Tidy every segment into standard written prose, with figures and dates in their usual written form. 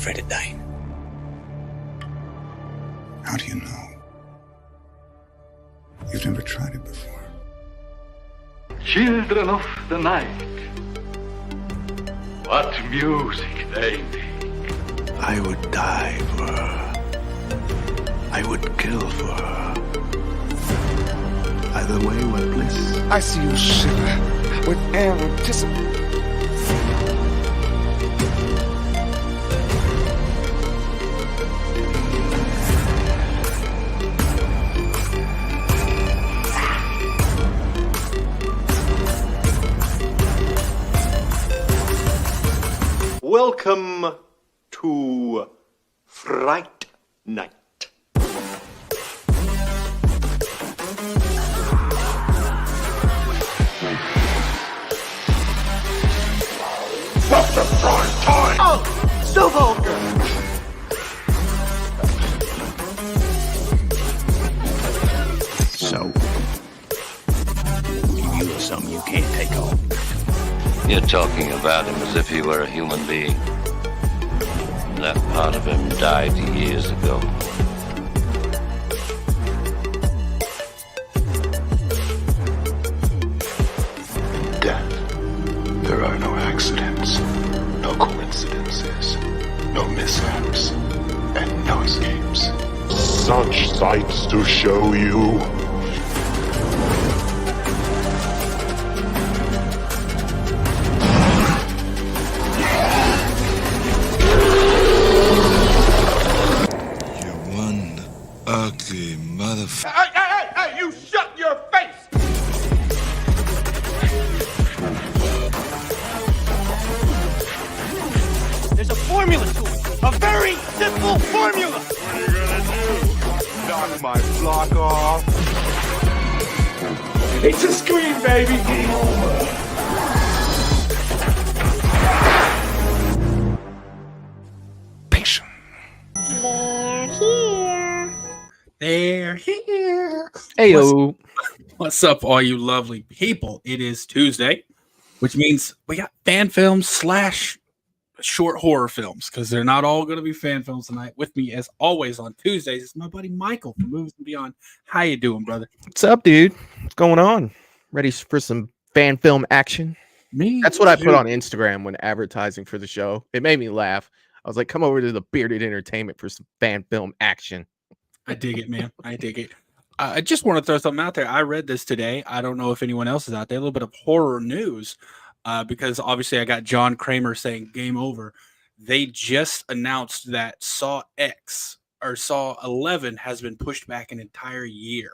afraid of dying. How do you know? You've never tried it before. Children of the night, what music they make. I would die for her. I would kill for her. Either way, what bliss. I see you shiver with anticipation. Welcome to Fright Night. Not the prime time! Oh, so vulgar! So, you know something you can't take home. You're talking about him as if he were a human being. That part of him died years ago. Death. There are no accidents, no coincidences, no mishaps, and no escapes. Such sights to show you. Ugly motherfucker. Hey, you shut your face! There's a formula to it. A very simple formula. What are you gonna do? Knock my block off? It's a scream, baby! Game over. Patient. They're here. Heyo. What's up, all you lovely people? It is Tuesday, which means we got fan films / short horror films, because they're not all going to be fan films tonight. With me, as always, on Tuesdays is my buddy Michael from Movies and Beyond. How you doing, brother? What's up, dude? What's going on? Ready for some fan film action? Me? That's what I put on Instagram when advertising for the show. It made me laugh. I was like, come over to the Bearded Entertainment for some fan film action. I dig it, man. I dig it. I just want to throw something out there. I read this today. I don't know if anyone else is out there. A little bit of horror news, because obviously I got John Kramer saying game over. They just announced that Saw X or Saw 11 has been pushed back an entire year.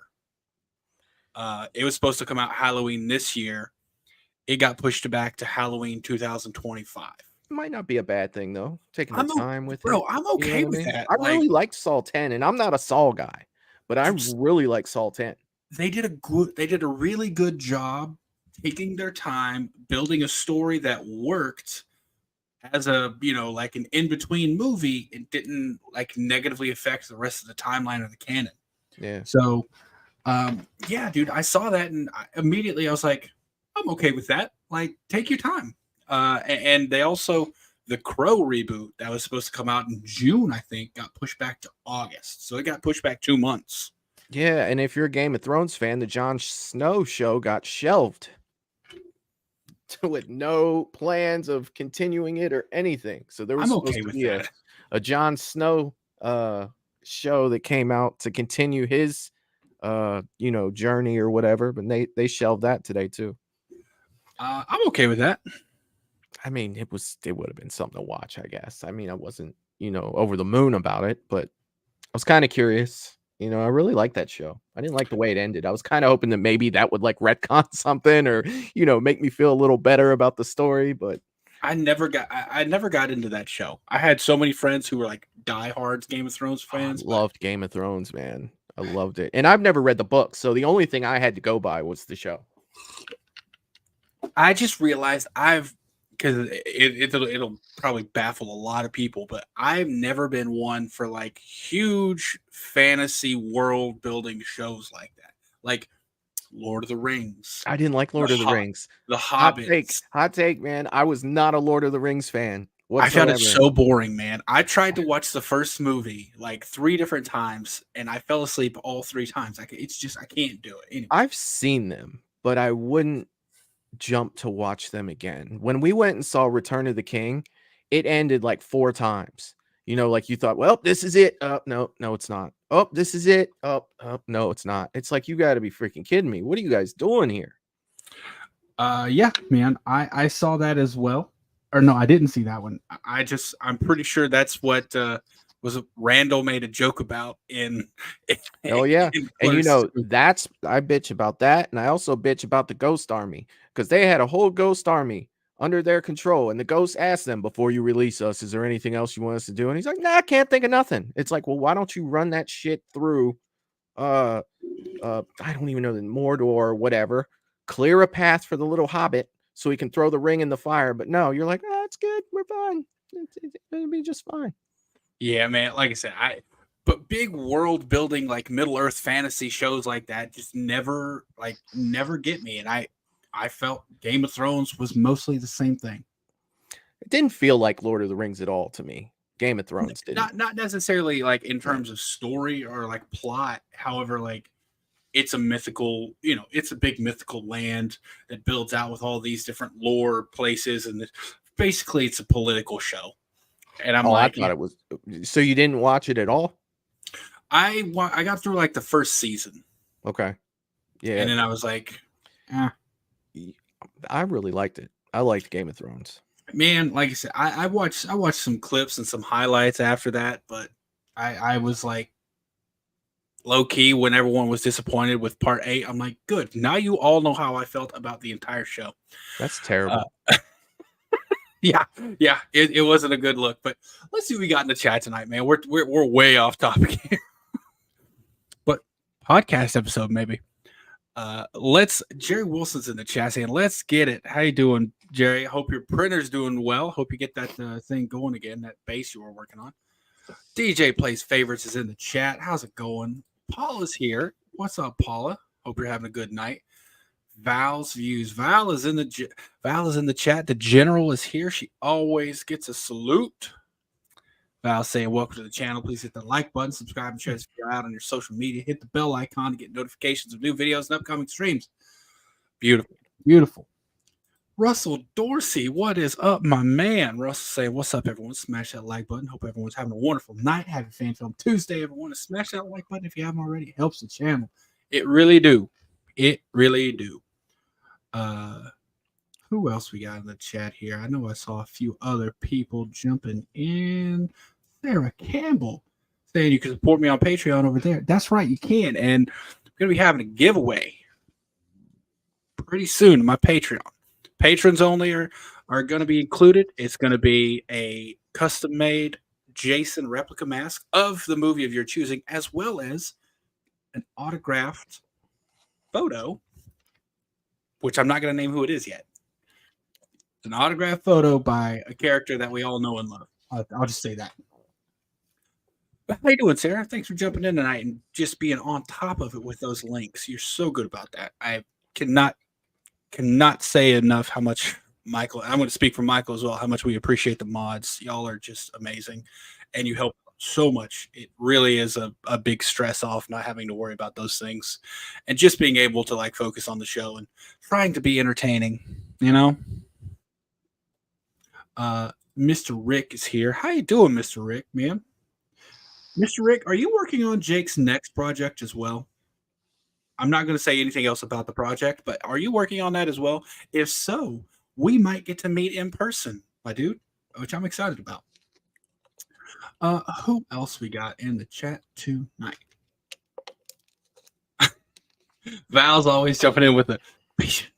It was supposed to come out Halloween this year. It got pushed back to Halloween 2025. It might not be a bad thing, though. Taking the time with bro, it. I'm okay with that. I really liked Saw 10, and I'm not a Saw guy, but I really like Saw 10. They did a really good job taking their time, building a story that worked as a, like an in-between movie. It didn't like negatively affect the rest of the timeline of the canon. Yeah. So, yeah, dude, I saw that and immediately I was like, I'm okay with that. Like, take your time. And they also, the Crow reboot that was supposed to come out in June, I think, got pushed back to August. So it got pushed back 2 months. Yeah, and if you're a Game of Thrones fan, the Jon Snow show got shelved with no plans of continuing it or anything. So there was supposed to be a Jon Snow show that came out to continue his journey or whatever, but they shelved that today too. I'm okay with that. I mean, it would have been something to watch, I guess. I mean, I wasn't, over the moon about it, but I was kind of curious. I really liked that show. I didn't like the way it ended. I was kind of hoping that maybe that would like retcon something or, make me feel a little better about the story, but I never got into that show. I had so many friends who were like diehards Game of Thrones fans. I loved Game of Thrones, man. I loved it. And I've never read the book, so the only thing I had to go by was the show. I just realized because it'll probably baffle a lot of people, but I've never been one for like huge fantasy world building shows like that. Like Lord of the Rings. I didn't like Lord of the Rings. The Hobbit. Hot take, man. I was not a Lord of the Rings fan. I found it whatsoever. so boring, man. I tried to watch the first movie like 3 different times, and I fell asleep all 3 times. It's just I can't do it. Anyway. I've seen them, but I wouldn't jump to watch them again. When we went and saw Return of the King, it ended like 4 times. You know, like you thought, well, this is it. No, it's not. Oh, this is it. Oh, no, it's not. It's like, you got to be freaking kidding me. What are you guys doing here? Yeah, man. I saw that as well. Or no, I didn't see that one. I'm pretty sure that's what was Randall made a joke about in Oh yeah. in And you Clerks. know, I bitch about that, and I also bitch about the Ghost Army, because they had a whole Ghost Army under their control, and the ghost asked them, before you release us, is there anything else you want us to do? And he's like, nah, I can't think of nothing. It's like, well, why don't you run that shit through I don't even know, the Mordor or whatever, clear a path for the little hobbit so he can throw the ring in the fire. But no, you're like, it's good, we're fine, it'll be just fine. Yeah, man. Like I said, but big world building, like Middle Earth fantasy shows like that just never get me. And I felt Game of Thrones was mostly the same thing. It didn't feel like Lord of the Rings at all to me. Game of Thrones didn't. Not necessarily like in terms of story or like plot. However, like it's a mythical, it's a big mythical land that builds out with all these different lore places, and basically it's a political show. And I'm I thought it was. So you didn't watch it at all? I got through like the first season. Okay. Yeah. And then I was like, I really liked it. I liked Game of Thrones. Man, like I said, I watched some clips and some highlights after that, but I was like, low key, when everyone was disappointed with part 8, I'm like, good. Now you all know how I felt about the entire show. That's terrible. Yeah, it wasn't a good look. But let's see what we got in the chat tonight, man. We're way off topic here, but podcast episode maybe. Jerry Wilson's in the chat saying, let's get it. How you doing, Jerry? Hope your printer's doing well. Hope you get that thing going again, that base you were working on. DJ Plays Favorites is in the chat. How's it going? Paula's here. What's up, Paula? Hope you're having a good night. Val's views. Val is in the chat. The general is here. She always gets a salute. Val saying, welcome to the channel. Please hit the like button, subscribe, and share this video out on your social media. Hit the bell icon to get notifications of new videos and upcoming streams. Beautiful. Beautiful. Russell Dorsey, what is up, my man? Russell saying, what's up, everyone? Smash that like button. Hope everyone's having a wonderful night. Happy Fan Film Tuesday, everyone. Smash that like button if you haven't already. It helps the channel. It really do. It really do. Who else we got in the chat here? I know I saw a few other people jumping in. Sarah Campbell saying you can support me on Patreon over there. That's right, you can. And I'm going to be having a giveaway pretty soon on my Patreon. Patrons only are going to be included. It's going to be a custom-made Jason replica mask of the movie of your choosing, as well as an autographed photo, which I'm not going to name who it is yet. It's an autographed photo by a character that we all know and love. I'll just say that. But how you doing, Sarah? Thanks for jumping in tonight and just being on top of it with those links. You're so good about that. I cannot say enough how much Michael, I'm going to speak for Michael as well, how much we appreciate the mods. Y'all are just amazing, and you help so much. It really is a big stress off not having to worry about those things and just being able to like focus on the show and trying to be entertaining, Mr. Rick is here. How you doing, Mr. Rick, man? Mr. Rick, are you working on Jake's next project as well? I'm not going to say anything else about the project, but are you working on that as well? If so, we might get to meet in person, my dude, which I'm excited about. Who else we got in the chat tonight? Val's always jumping in with a patient.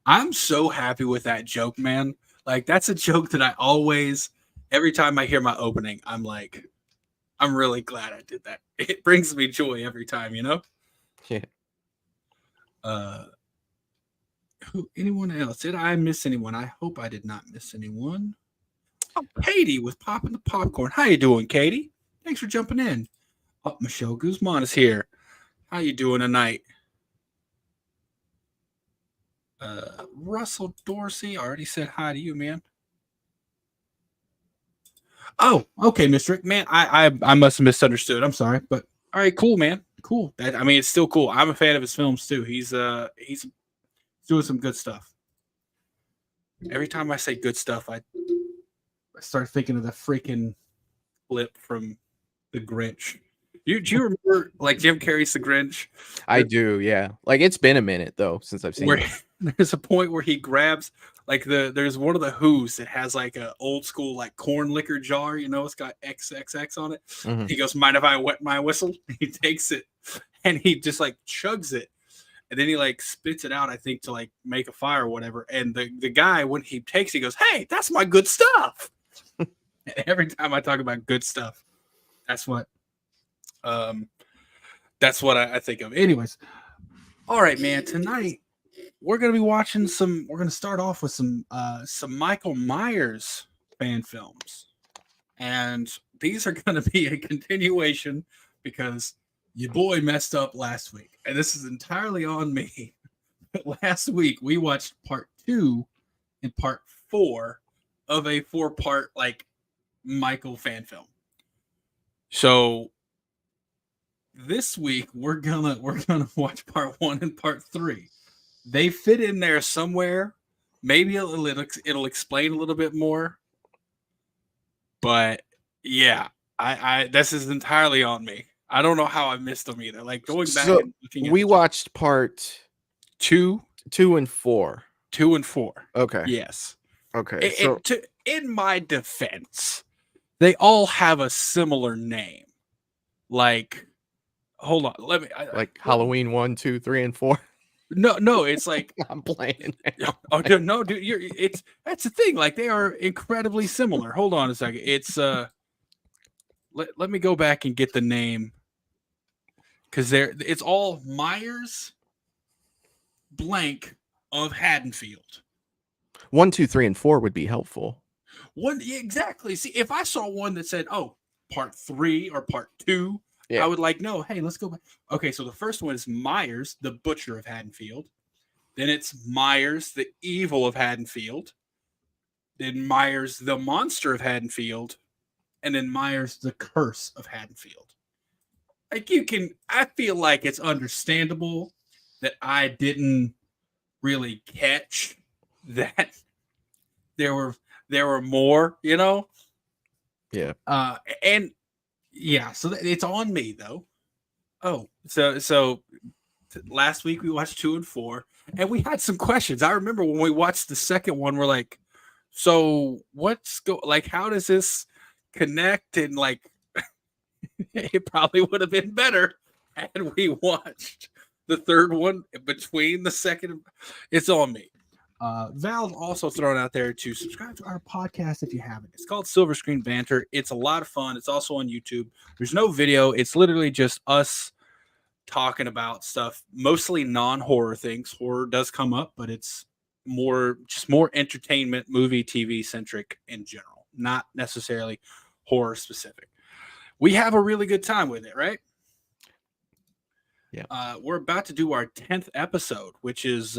I'm so happy with that joke, man. Like, that's a joke that I always, every time I hear my opening, I'm like, I'm really glad I did that. It brings me joy every time, Yeah. Anyone else? Did I miss anyone? I hope I did not miss anyone. Oh, Katie with Popping the Popcorn. How you doing, Katie? Thanks for jumping in. Oh, Michelle Guzman is here. How you doing tonight? Russell Dorsey, I already said hi to you, man. Oh, okay, Mr. Rick, man. I must have misunderstood. I'm sorry, but all right, cool, man. Cool. I mean, it's still cool. I'm a fan of his films too. He's doing some good stuff. Every time I say good stuff, I start thinking of the freaking flip from The Grinch. Do you remember like Jim Carrey's The Grinch? I do, yeah. Like it's been a minute though since I've seen it. There's a point where he grabs like there's one of the Who's that has like a old school like corn liquor jar, you know, it's got XXX on it. Mhm. He goes, "Mind if I wet my whistle?" He takes it and he just like chugs it. And then he like spits it out, I think, to like make a fire or whatever. And the guy, when he takes it, he goes, "Hey, that's my good stuff." Every time I talk about good stuff, that's what I think of. Anyways, all right, man. Tonight we're gonna be watching some. We're gonna start off with some Michael Myers fan films, and these are gonna be a continuation because your boy messed up last week, and this is entirely on me. But last week we watched part 2 and part 4 of a 4-part like Michael fan film. So this week we're gonna watch part 1 and part 3. They fit in there somewhere. Maybe it'll explain a little bit more. But yeah, I this is entirely on me. I don't know how I missed them either. Like going back and looking at we watched part 2 and 4. 2 and 4. Okay. Yes. Okay. So In my defense, they all have a similar name. Like, hold on, let me. like Halloween 1, 2, 3, and 4. No, it's like I'm playing. oh no, dude, that's the thing. Like they are incredibly similar. Hold on a second. It's let me go back and get the name because it's all Myers blank of Haddonfield. 1, 2, 3, and 4 would be helpful. Yeah, exactly. See, if I saw one that said, "Oh, part 3 or part 2," yeah. I would like, no, hey, let's go back. Okay, so the first one is Myers, the Butcher of Haddonfield. Then it's Myers, the Evil of Haddonfield. Then Myers, the Monster of Haddonfield. And then Myers, the Curse of Haddonfield. Like I feel like it's understandable that I didn't really catch that there were more, you know? Yeah. And yeah, so it's on me though. Oh, so last week we watched 2 and 4, and we had some questions. I remember when we watched the second one, we're like, so how does this connect? And like, it probably would have been better had we watched the third one between the second. It's on me. Val also thrown out there to subscribe to our podcast if you haven't. It's called Silver Screen Banter. It's a lot of fun. It's also on YouTube. There's no video. It's literally just us talking about stuff, mostly non-horror things. Horror does come up, but it's more entertainment, movie, TV centric in general, not necessarily horror specific. We have a really good time with it, right? Yeah. We're about to do our 10th episode, which is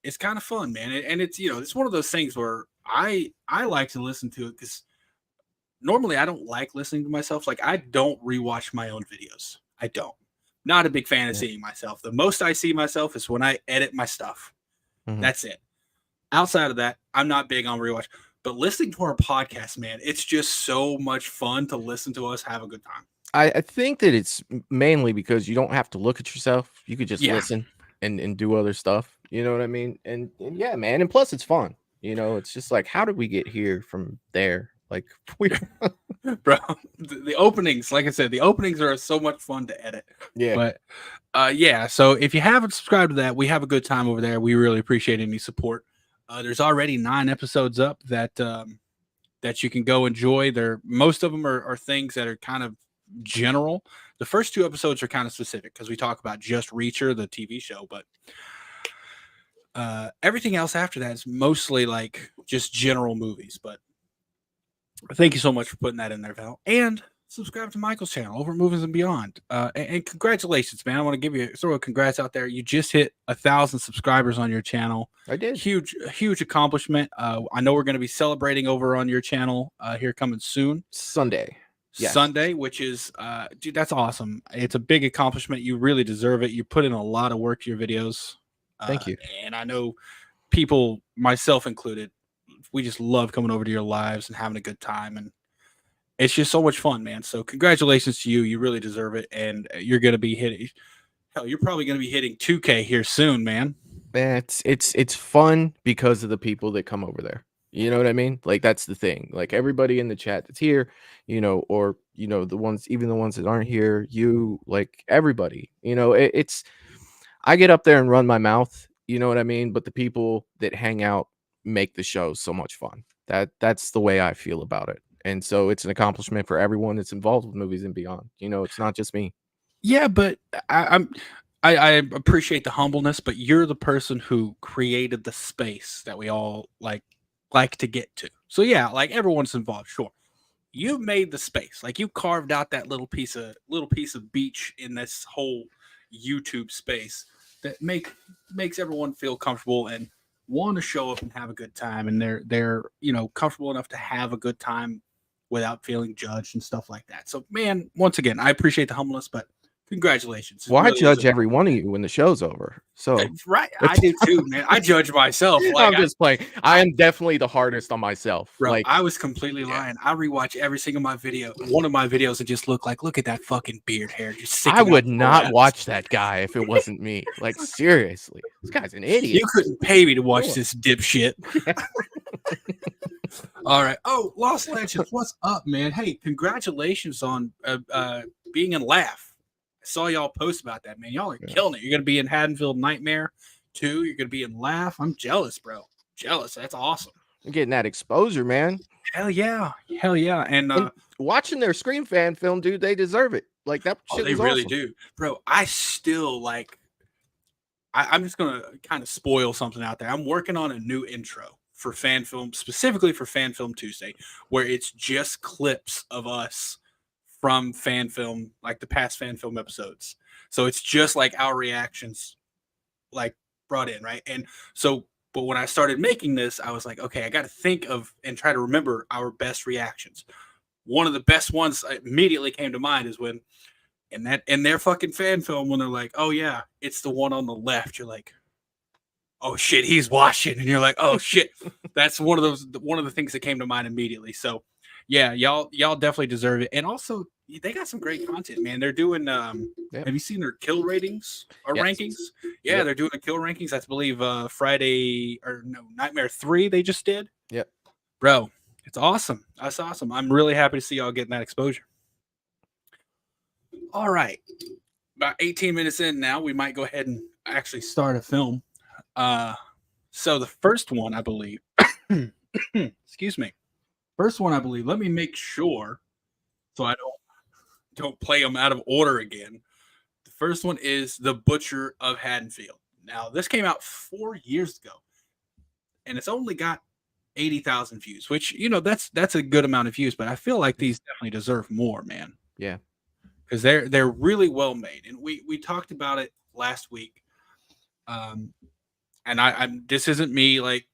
it's kind of fun, man. And it's, you know, it's one of those things where I like to listen to it because normally I don't like listening to myself. Like I don't rewatch my own videos. I don't. Not a big fan of seeing myself. The most I see myself is when I edit my stuff. Mhm. That's it. Outside of that, I'm not big on rewatch. But listening to our podcast, man, it's just so much fun to listen to us have a good time. I think that it's mainly because you don't have to look at yourself. You could just listen and do other stuff. You know what I mean? And yeah, man. And plus, it's fun. You know, it's just like, how did we get here from there? Like, bro, the openings, like I said, the openings are so much fun to edit. Yeah. But yeah. So if you haven't subscribed to that, we have a good time over there. We really appreciate any support. There's already 9 episodes up that you can go enjoy. Most of them are things that are kind of general. The first 2 episodes are kind of specific because we talk about just Reacher, the TV show, but everything else after that is mostly like just general movies. But thank you so much for putting that in there, Val. And subscribe to Michael's channel over at Movies and Beyond. And congratulations, man. I want to give you throw a congrats out there. You just hit 1,000 subscribers on your channel. I did. Huge accomplishment. I know we're going to be celebrating over on your channel here coming soon. Sunday. Yes. Sunday, which is dude, that's awesome. It's a big accomplishment. You really deserve it. You put in a lot of work to your videos. Thank you. And I know people, myself included, we just love coming over to your lives and having a good time, and it's just so much fun, man. So congratulations to you. You really deserve it, and you're going to be hitting. Hell, you're probably going to be hitting 2K here soon, man. Man, it's fun because of the people that come over there. You know what I mean? Like, that's the thing. Like, everybody in the chat that's here, you know, or you know, the ones that aren't here, you, like, everybody. You know, it's I get up there and run my mouth. You know what I mean? But the people that hang out make the show so much fun. That's the way I feel about it. And so it's an accomplishment for everyone that's involved with Movies and Beyond. You know, it's not just me. Yeah, but I appreciate the humbleness, but you're the person who created the space that we all like to get to. So yeah, like everyone's involved, sure. You made the space. Like you carved out that little piece of beach in this whole YouTube space that makes everyone feel comfortable and want to show up and have a good time, and they're you know, comfortable enough to have a good time without feeling judged and stuff like that. So man, once again, I appreciate the humbleness, but congratulations. Well, I judge every one of you when the show's over. So right, I do too, man. I judge myself. Like, I'm just playing. I am definitely the hardest on myself. Bro, like, I was completely lying. I rewatch every single one of my videos and just look at that fucking beard hair. Just I would not watch that guy if it wasn't me. Like, seriously, this guy's an idiot. You couldn't pay me to watch this dipshit. All right. Oh, Lost Legends, what's up, man? Hey, congratulations on being in Laugh. I saw y'all post about that, man. Y'all are killing it. You're gonna be in Haddonfield Nightmare 2. You're gonna be in Laugh. I'm jealous, bro. Jealous. That's awesome. I'm getting that exposure, man. Hell yeah. And watching their Scream fan film, dude, they deserve it. Like, that shit they was really awesome. do, bro. I still like. I'm just gonna kind of spoil something out there. I'm working on a new intro for fan film, specifically for Fan Film Tuesday, where it's just clips of us from fan film, like the past fan film episodes. So it's just like our reactions, like brought in, right? And so, but when I started making this, I was like, okay, I got to think of and try to remember our best reactions. One of the best ones immediately came to mind is when in their fucking fan film, when they're like, oh yeah, it's the one on the left. You're like, oh shit, he's watching, and you're like, oh shit. That's one of the things that came to mind immediately. So yeah, y'all definitely deserve it. And also, they got some great content, man. They're doing have you seen their kill ratings or rankings? Yeah, they're doing the kill rankings. I believe Nightmare 3 they just did. Yep. Bro, it's awesome. That's awesome. I'm really happy to see y'all getting that exposure. All right. About 18 minutes in now, we might go ahead and actually start a film. So the first one, I believe, excuse me. First one, I believe, let me make sure so I don't play them out of order again. The first one is The Butcher of Haddonfield. Now, this came out 4 years ago, and it's only got 80,000 views, which, you know, that's a good amount of views, but I feel like these definitely deserve more, man. Yeah. Because they're really well made. And we talked about it last week. And I'm this isn't me like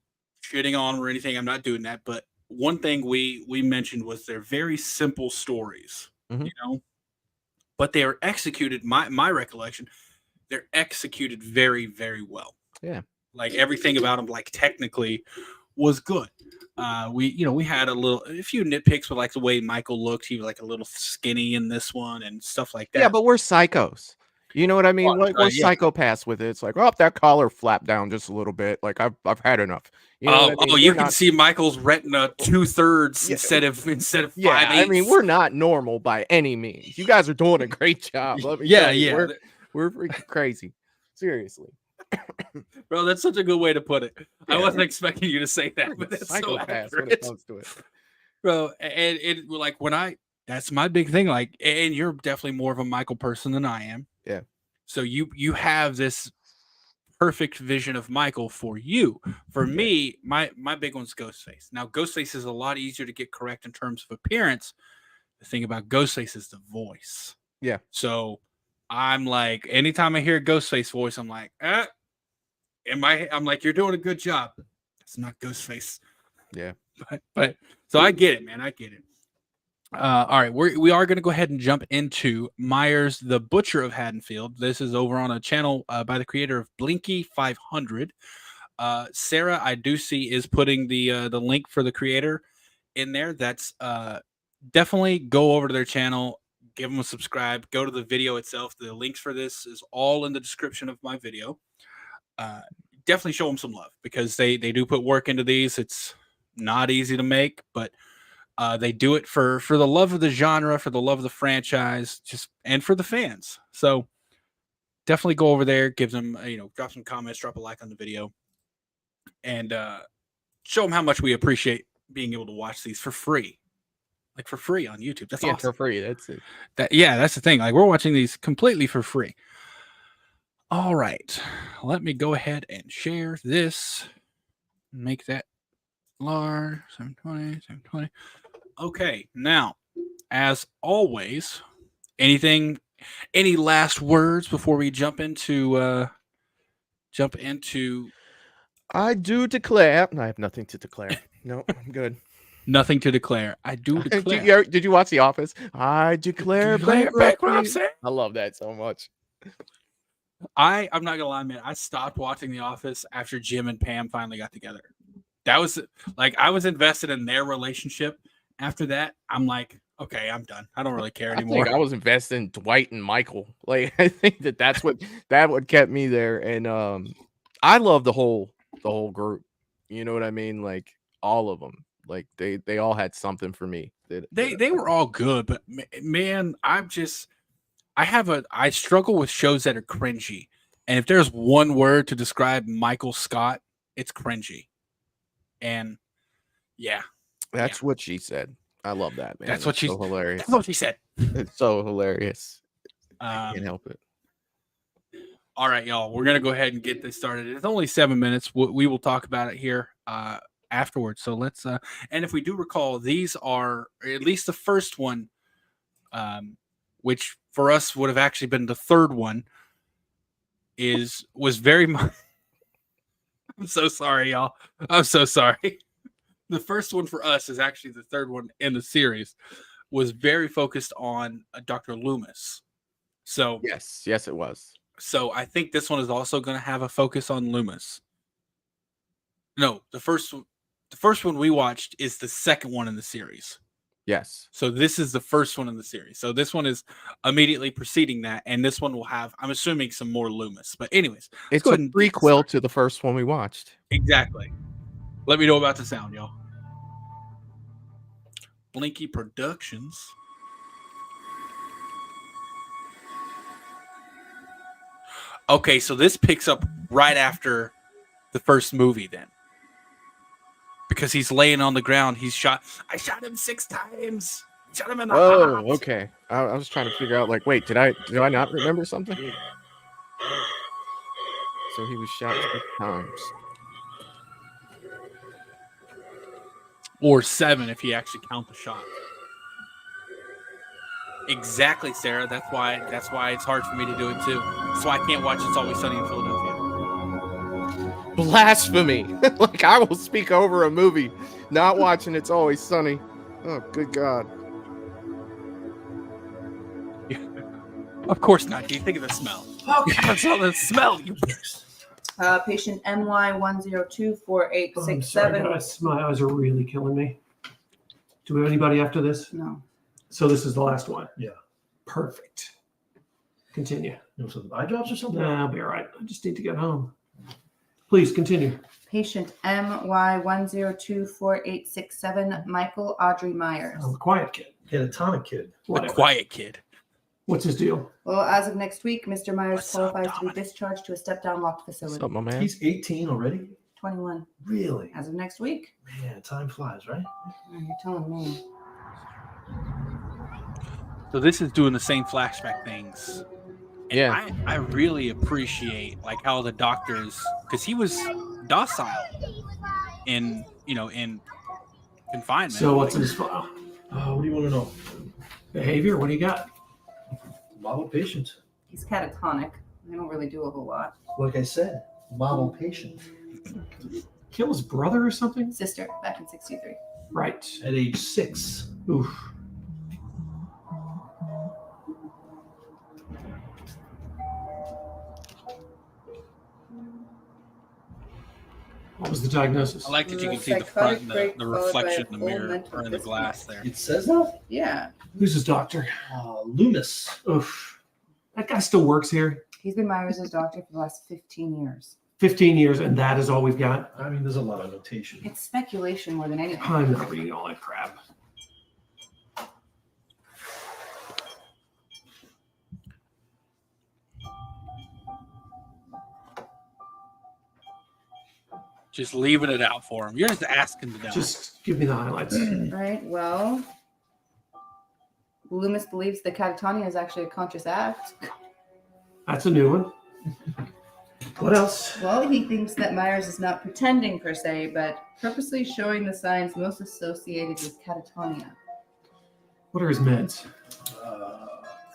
shitting on or anything. I'm not doing that, but one thing we mentioned was they're very simple stories, you know, but they are executed. My recollection, they're executed very, very well. Yeah, like everything about them, like technically, was good. We had a few nitpicks with like the way Michael looked. He was like a little skinny in this one and stuff like that. Yeah, but we're psychos. You know what I mean? Like, we're psychopaths with it. It's like, oh, that collar flapped down just a little bit. Like, I've had enough. You know what I mean? You can see Michael's retina 2/3 instead of 5/8. Yeah, I mean, we're not normal by any means. You guys are doing a great job. Yeah. We're freaking crazy. Seriously. Bro, that's such a good way to put it. Yeah. I wasn't expecting you to say that, but that's so accurate. When it comes to it. Bro, and it like that's my big thing. Like, and you're definitely more of a Michael person than I am. Yeah. So you have this perfect vision of Michael for you. For me, my big one's Ghostface. Now, Ghostface is a lot easier to get correct in terms of appearance The thing about Ghostface is the voice. Yeah. So I'm like, anytime I hear a Ghostface voice, I'm like, I'm like, you're doing a good job. It's not Ghostface. Yeah. But so I get it, man. I get it. All right, we are going to go ahead and jump into Myers, the Butcher of Haddonfield. This is over on a channel by the creator of Blinky 500. Sarah, I do see, is putting the link for the creator in there. That's definitely go over to their channel, give them a subscribe, go to the video itself. The links for this is all in the description of my video. Definitely show them some love because they do put work into these. It's not easy to make, but they do it for the love of the genre, for the love of the franchise, and for the fans. So definitely go over there, give them, drop some comments, drop a like on the video, and show them how much we appreciate being able to watch these for free. Like for free on YouTube. That's awesome. For free. That's it. That's the thing. Like we're watching these completely for free. All right. Let me go ahead and share this. Make that large. 720, 720. Okay. Now, as always, any last words before we jump into I do declare. I have nothing to declare. No, I'm good. Nothing to declare. I do declare. Did you watch The Office? I declare bankruptcy. I love that so much. I'm not gonna lie, man. I stopped watching The Office after Jim and Pam finally got together. That was like I was invested in their relationship. After that, I'm like, okay, I'm done. I don't really care anymore. I was invested in Dwight and Michael. Like I think that's what kept me there. And I love the whole group. You know what I mean? Like all of them. Like they all had something for me. They were all good, but man, I struggle with shows that are cringy. And if there's one word to describe Michael Scott, it's cringy. And yeah. That's what she said. I love that, man. That's so hilarious. That's what she said. It's so hilarious. I can't help it. All right, y'all. We're gonna go ahead and get this started. It's only 7 minutes. We will talk about it here afterwards. So let's and if we do recall, these are, or at least the first one, which for us would have actually been the third one, was very much I'm so sorry, y'all. I'm so sorry. The first one for us is actually the third one in the series, was very focused on Dr. Loomis. So yes, it was. So I think this one is also going to have a focus on Loomis. No, the first one we watched is the second one in the series. Yes. So this is the first one in the series. So this one is immediately preceding that, and this one will have, I'm assuming, some more Loomis. But anyways, it's a prequel to the first one we watched. Exactly. Let me know about the sound, y'all. Blinky Productions. Okay, so this picks up right after the first movie then. Because he's laying on the ground. He's shot. I shot him 6 times. Shot him in the heart. Okay. I was trying to figure out, like, wait, did I not remember something? So he was shot 6 times. Or 7 if you actually count the shot. Exactly, Sarah. That's why it's hard for me to do it too. That's why I can't watch It's Always Sunny in Philadelphia. Blasphemy. Like I will speak over a movie not watching It's Always Sunny. Oh, good God. Yeah. Of course not. Do you think of the smell? Okay. That's all the smell, you Patient MY1024867. My eyes are really killing me. Do we have anybody after this? No. So this is the last one? Yeah. Perfect. Continue. You know, some eye drops or something? Nah, I'll be all right. I just need to get home. Please continue. Patient MY1024867, Michael Audrey Myers. Oh, the quiet kid. Yeah, the tonic kid. The quiet kid. What's his deal? Well, as of next week, Mr. Myers qualifies to be discharged to a step-down locked facility. What's up, my man? He's 18 already? 21. Really? As of next week. Man, time flies, right? You're telling me. So this is doing the same flashback things. And yeah. I really appreciate like how the doctors, because he was docile in confinement. So what's in his file? What do you want to know? Behavior, what do you got? Model patient. He's catatonic. I don't really do a whole lot. Like I said, model patient. Kill his brother or something? Sister, back in 63. Right. At age 6. Oof. What was the diagnosis? I like that you can see the front, and the reflection in the mirror or in the glass there. It says that? Yeah. Who's his doctor? Loomis. Oof. That guy still works here. He's been Myers' doctor for the last 15 years. 15 years, and that is all we've got. I mean, there's a lot of notation. It's speculation more than anything. I'm not reading all that crap. Just leaving it out for him. You're just asking to know. Just give me the highlights. All right, well, Loomis believes that catatonia is actually a conscious act. That's a new one. What else? Well, he thinks that Myers is not pretending per se, but purposely showing the signs most associated with catatonia. What are his meds?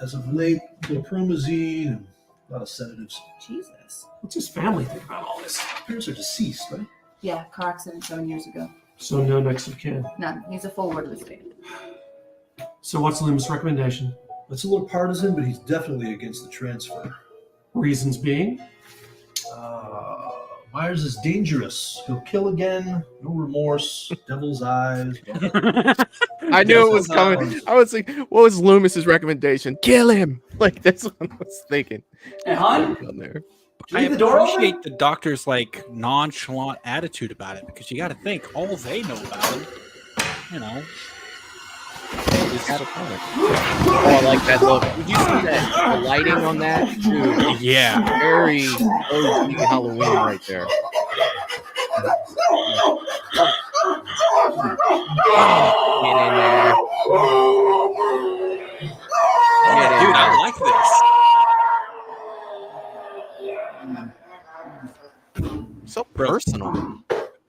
As of late, chlorpromazine and a lot of sedatives. Jesus. What's his family think about all this? Parents are deceased, right? Yeah, car accident 7 years ago. So no next of kin. None. He's a full wordless state. So what's Loomis' recommendation? It's a little partisan, but he's definitely against the transfer. Reasons being? Myers is dangerous. He'll kill again. No remorse. Devil's eyes. I knew it was coming. I was like, what was Loomis's recommendation? Kill him. Like, that's what I was thinking. Hey, hon? There. I appreciate the doctor's like nonchalant attitude about it, because you got to think all they know about him, you know. Oh, I like that look. Did you see that? The lighting on that? Dude, yeah. Very OG Halloween right there. Get in there. Dude, I like this. So personal.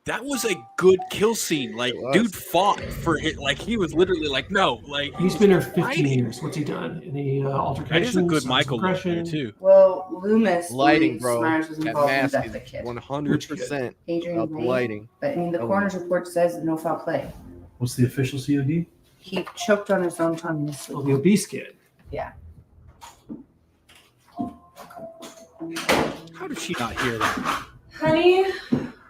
That was a good kill scene. Like, dude fought for it. Like, he was literally like, no. Like, He's been here 15 years. What's he done? Any altercations? That is a good Michael look there, too. Well, Loomis Lighting, believes bro. Myers was That involved in the mask death is of the kid. 100% Adrian about the Wade. lighting. But I mean, the coroner's report says no foul play. What's the official COD? He choked on his own tongue in his sleep. Oh, the obese kid. Yeah. How did she not hear that? Honey,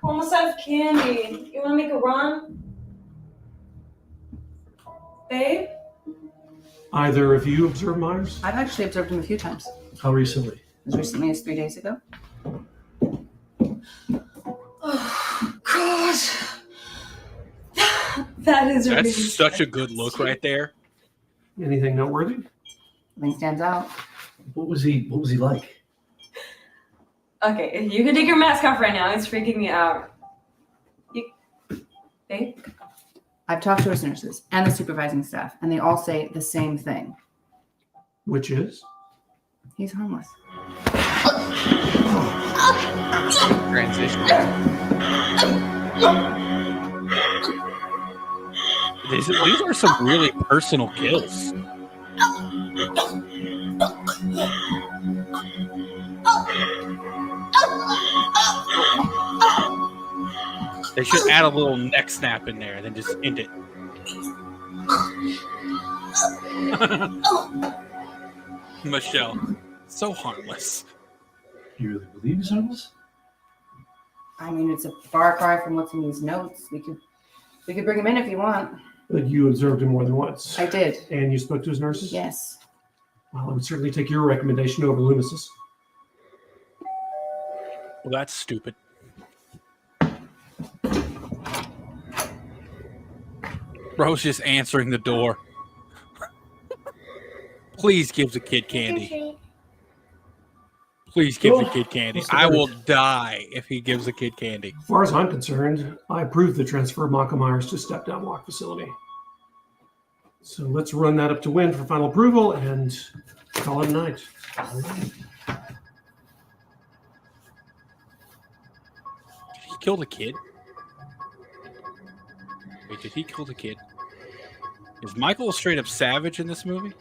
almost out of candy. You want to make a run? Babe? Either of you observe Myers? I've actually observed him a few times. How recently? As recently as 3 days ago. Oh, God. That is really That's such a good look right there. Anything noteworthy? Nothing stands out. What was he like? Okay, if you could take your mask off right now, it's freaking me out. Babe? I've talked to his nurses and the supervising staff, and they all say the same thing. Which is? He's homeless. Transition. These are some really personal kills. They should add a little neck snap in there and then just end it. Michelle, so harmless. You really believe he's harmless? I mean, it's a far cry from what's in these notes. We could bring him in if you want. But you observed him more than once. I did. And you spoke to his nurses? Yes. Well, I would certainly take your recommendation over Loomis's. Well, that's stupid. Bro's just answering the door. Please give the kid candy. Please give the kid candy. I will die if he gives the kid candy. As far as I'm concerned, I approve the transfer of Michael Myers to step-down block facility. So let's run that up to Win for final approval and call it a night. Did he kill the kid? Wait, did he kill the kid? Is Michael a straight up savage in this movie?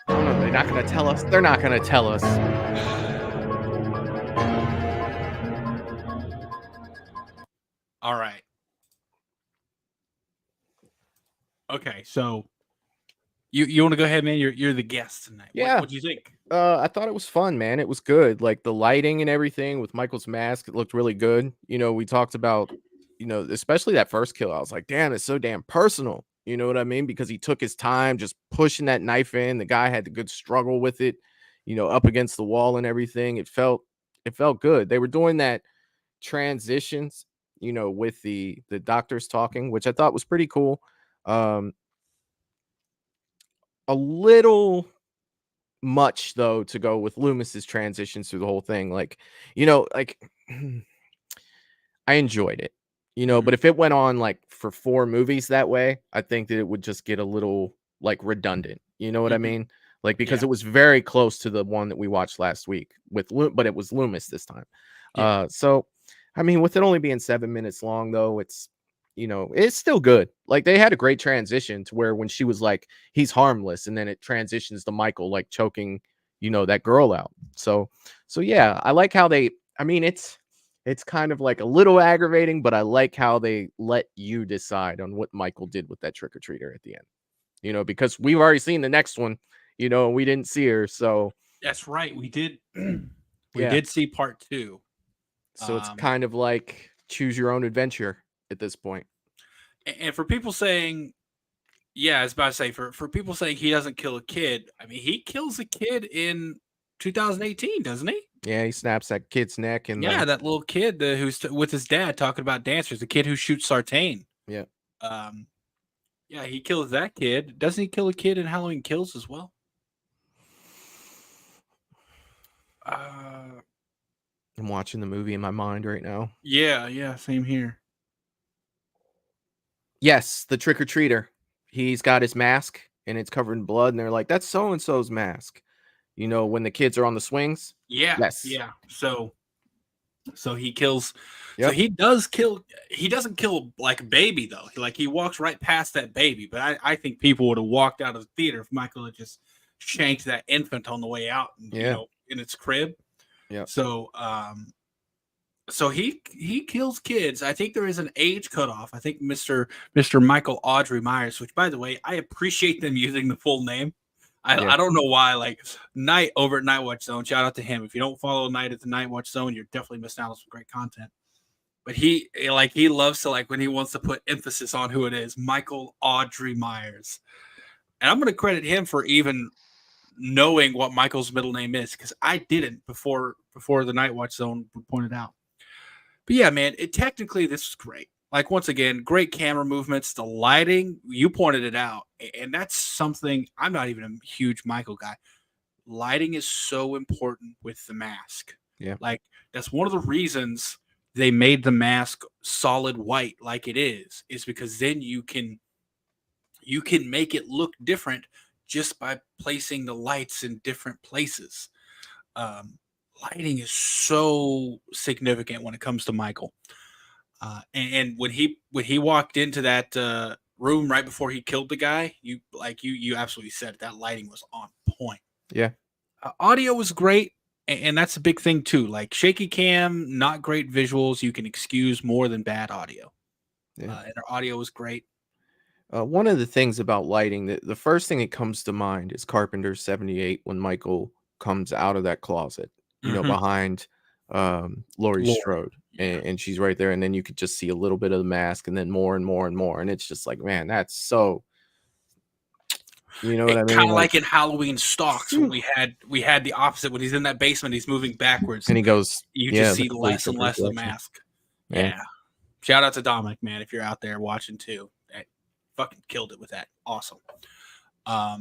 I don't know. They're not going to tell us. They're not going to tell us. All right. Okay, so you want to go ahead, man? You're the guest tonight. Yeah. What do you think? I thought it was fun, man. It was good. Like the lighting and everything with Michael's mask, it looked really good. You know, we talked about, you know, especially that first kill. I was like, damn, it's so damn personal. You know what I mean? Because he took his time just pushing that knife in. The guy had the good struggle with it, you know, up against the wall and everything. It felt good. They were doing that transitions, you know, with the doctors talking, which I thought was pretty cool. A little much though to go with Loomis's transitions through the whole thing. Like, you know, like I enjoyed it, you know, but if it went on like for 4 movies that way, I think that it would just get a little like redundant. You know what I mean? Like, because it was very close to the one that we watched last week with but it was Loomis this time. So I mean, with it only being 7 minutes long though, it's, you know, it's still good. Like they had a great transition to where when she was like, he's harmless, and then it transitions to Michael like choking, you know, that girl out. So yeah, I like how they, I mean, it's kind of like a little aggravating, but I like how they let you decide on what Michael did with that trick-or-treater at the end, you know, because we've already seen the next one, you know, and we didn't see her. So that's right. We did. We did see part 2. So it's kind of like choose your own adventure at this point. And for people saying, yeah, I was about to say, for people saying he doesn't kill a kid, I mean, he kills a kid in 2018, doesn't he? Yeah, he snaps that kid's neck. And yeah, that little kid who's with his dad talking about dancers, the kid who shoots Sartain. Yeah. Yeah, he kills that kid. Doesn't he kill a kid in Halloween Kills as well? I'm watching the movie in my mind right now. Yeah, same here. Yes, the trick-or-treater. He's got his mask and it's covered in blood, and they're like, that's so-and-so's mask. You know, when the kids are on the swings. Yeah. Yes. Yeah. So he kills. Yep. So he does kill. He doesn't kill like a baby though. He walks right past that baby. But I think people would have walked out of the theater if Michael had just shanked that infant on the way out. You know, in its crib. Yeah. So he kills kids. I think there is an age cutoff. I think Mr. Michael Audrey Myers, which by the way, I appreciate them using the full name. I don't know why. Like Knight over at Night Watch Zone, shout out to him. If you don't follow Knight at the Night Watch Zone, you're definitely missing out on some great content. But he loves to, like, when he wants to put emphasis on who it is, Michael Audrey Myers. And I'm going to credit him for even knowing what Michael's middle name is, because I didn't before the Night Watch Zone pointed out. But yeah, man, technically this is great. Like, once again, great camera movements, the lighting, you pointed it out. And that's something, I'm not even a huge Michael guy. Lighting is so important with the mask. Yeah. Like, that's one of the reasons they made the mask solid white like it is because then you can make it look different just by placing the lights in different places. Lighting is so significant when it comes to Michael. And when he walked into that room right before he killed the guy, you absolutely said it, that lighting was on point. Yeah. Audio was great, and that's a big thing too. Like, shaky cam, not great visuals. You can excuse more than bad audio. Yeah. And our audio was great. One of the things about lighting, the first thing that comes to mind is Carpenter's 78 when Michael comes out of that closet, you know, behind Laurie Strode. And she's right there, and then you could just see a little bit of the mask, and then more and more and more, and it's just like, man, that's so, you know what I mean? Kind of like in Halloween Stalks when we had the opposite, when he's in that basement, he's moving backwards, and he goes, you just see less and less of the mask. Yeah. Shout out to Dominic, man, if you're out there watching too. That fucking killed it with that. Awesome. All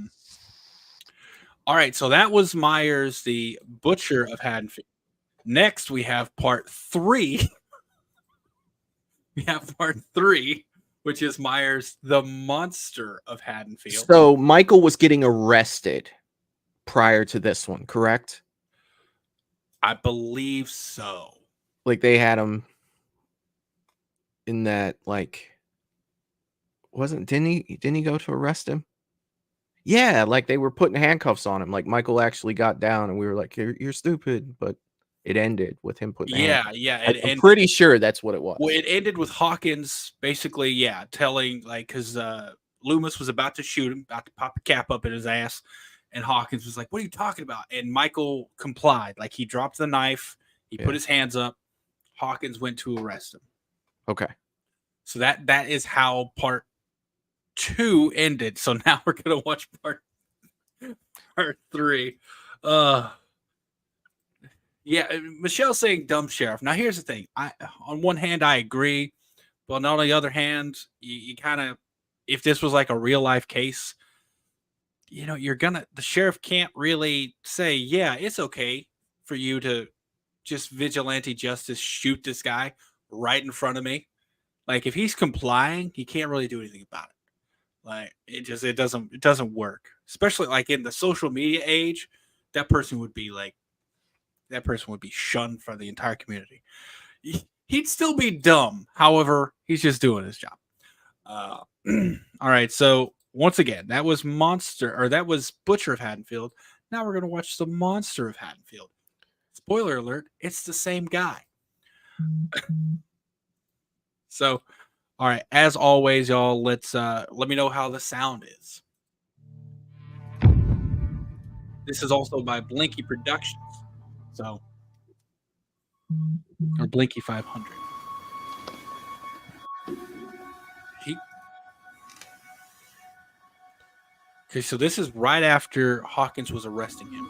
right, so that was Myers, the Butcher of Haddonfield. Next, we have part 3. We have part 3, which is Myers, the Monster of Haddonfield. So Michael was getting arrested prior to this one, correct? I believe so. Like, they had him. in that, like, didn't he go to arrest him? Yeah, like they were putting handcuffs on him. Like Michael actually got down, and we were like, "You're stupid," but it ended with him putting. I'm pretty sure that's what it was. Well, it ended with Hawkins basically, telling, like, because Loomis was about to shoot him, about to pop a cap up in his ass, and Hawkins was like, "What are you talking about?" And Michael complied. Like, he dropped the knife, he put his hands up. Hawkins went to arrest him. Okay, so that is how part 2 ended. So now we're gonna watch part 3. Michelle's saying dumb sheriff. Now here's the thing. On one hand I agree, but on the other hand, you kind of, if this was like a real life case, the sheriff can't really say, yeah, it's okay for you to just vigilante justice shoot this guy right in front of me. Like, if he's complying, he can't really do anything about it. Like, it doesn't work. Especially like in the social media age, that person would be shunned from the entire community. He'd still be dumb. However, he's just doing his job. All right. So once again, that was Butcher of Haddonfield. Now we're going to watch the Monster of Haddonfield. Spoiler alert, it's the same guy. So, all right, as always, y'all, let me know how the sound is. This is also by Blinky Productions. So, or Blinky 500. Okay, so this is right after Hawkins was arresting him.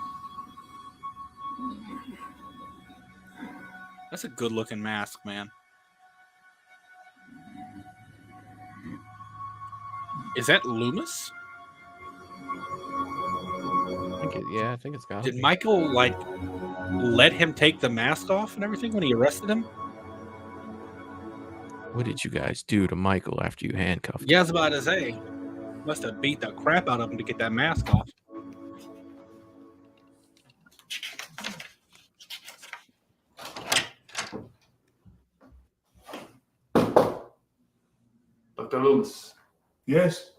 That's a good looking mask, man. Is that Loomis? I think it's got. Did Michael let him take the mask off and everything when he arrested him? What did you guys do to Michael after you handcuffed him? Yeah, I was about to say, must have beat the crap out of him to get that mask off. Dr. Loomis. Yes?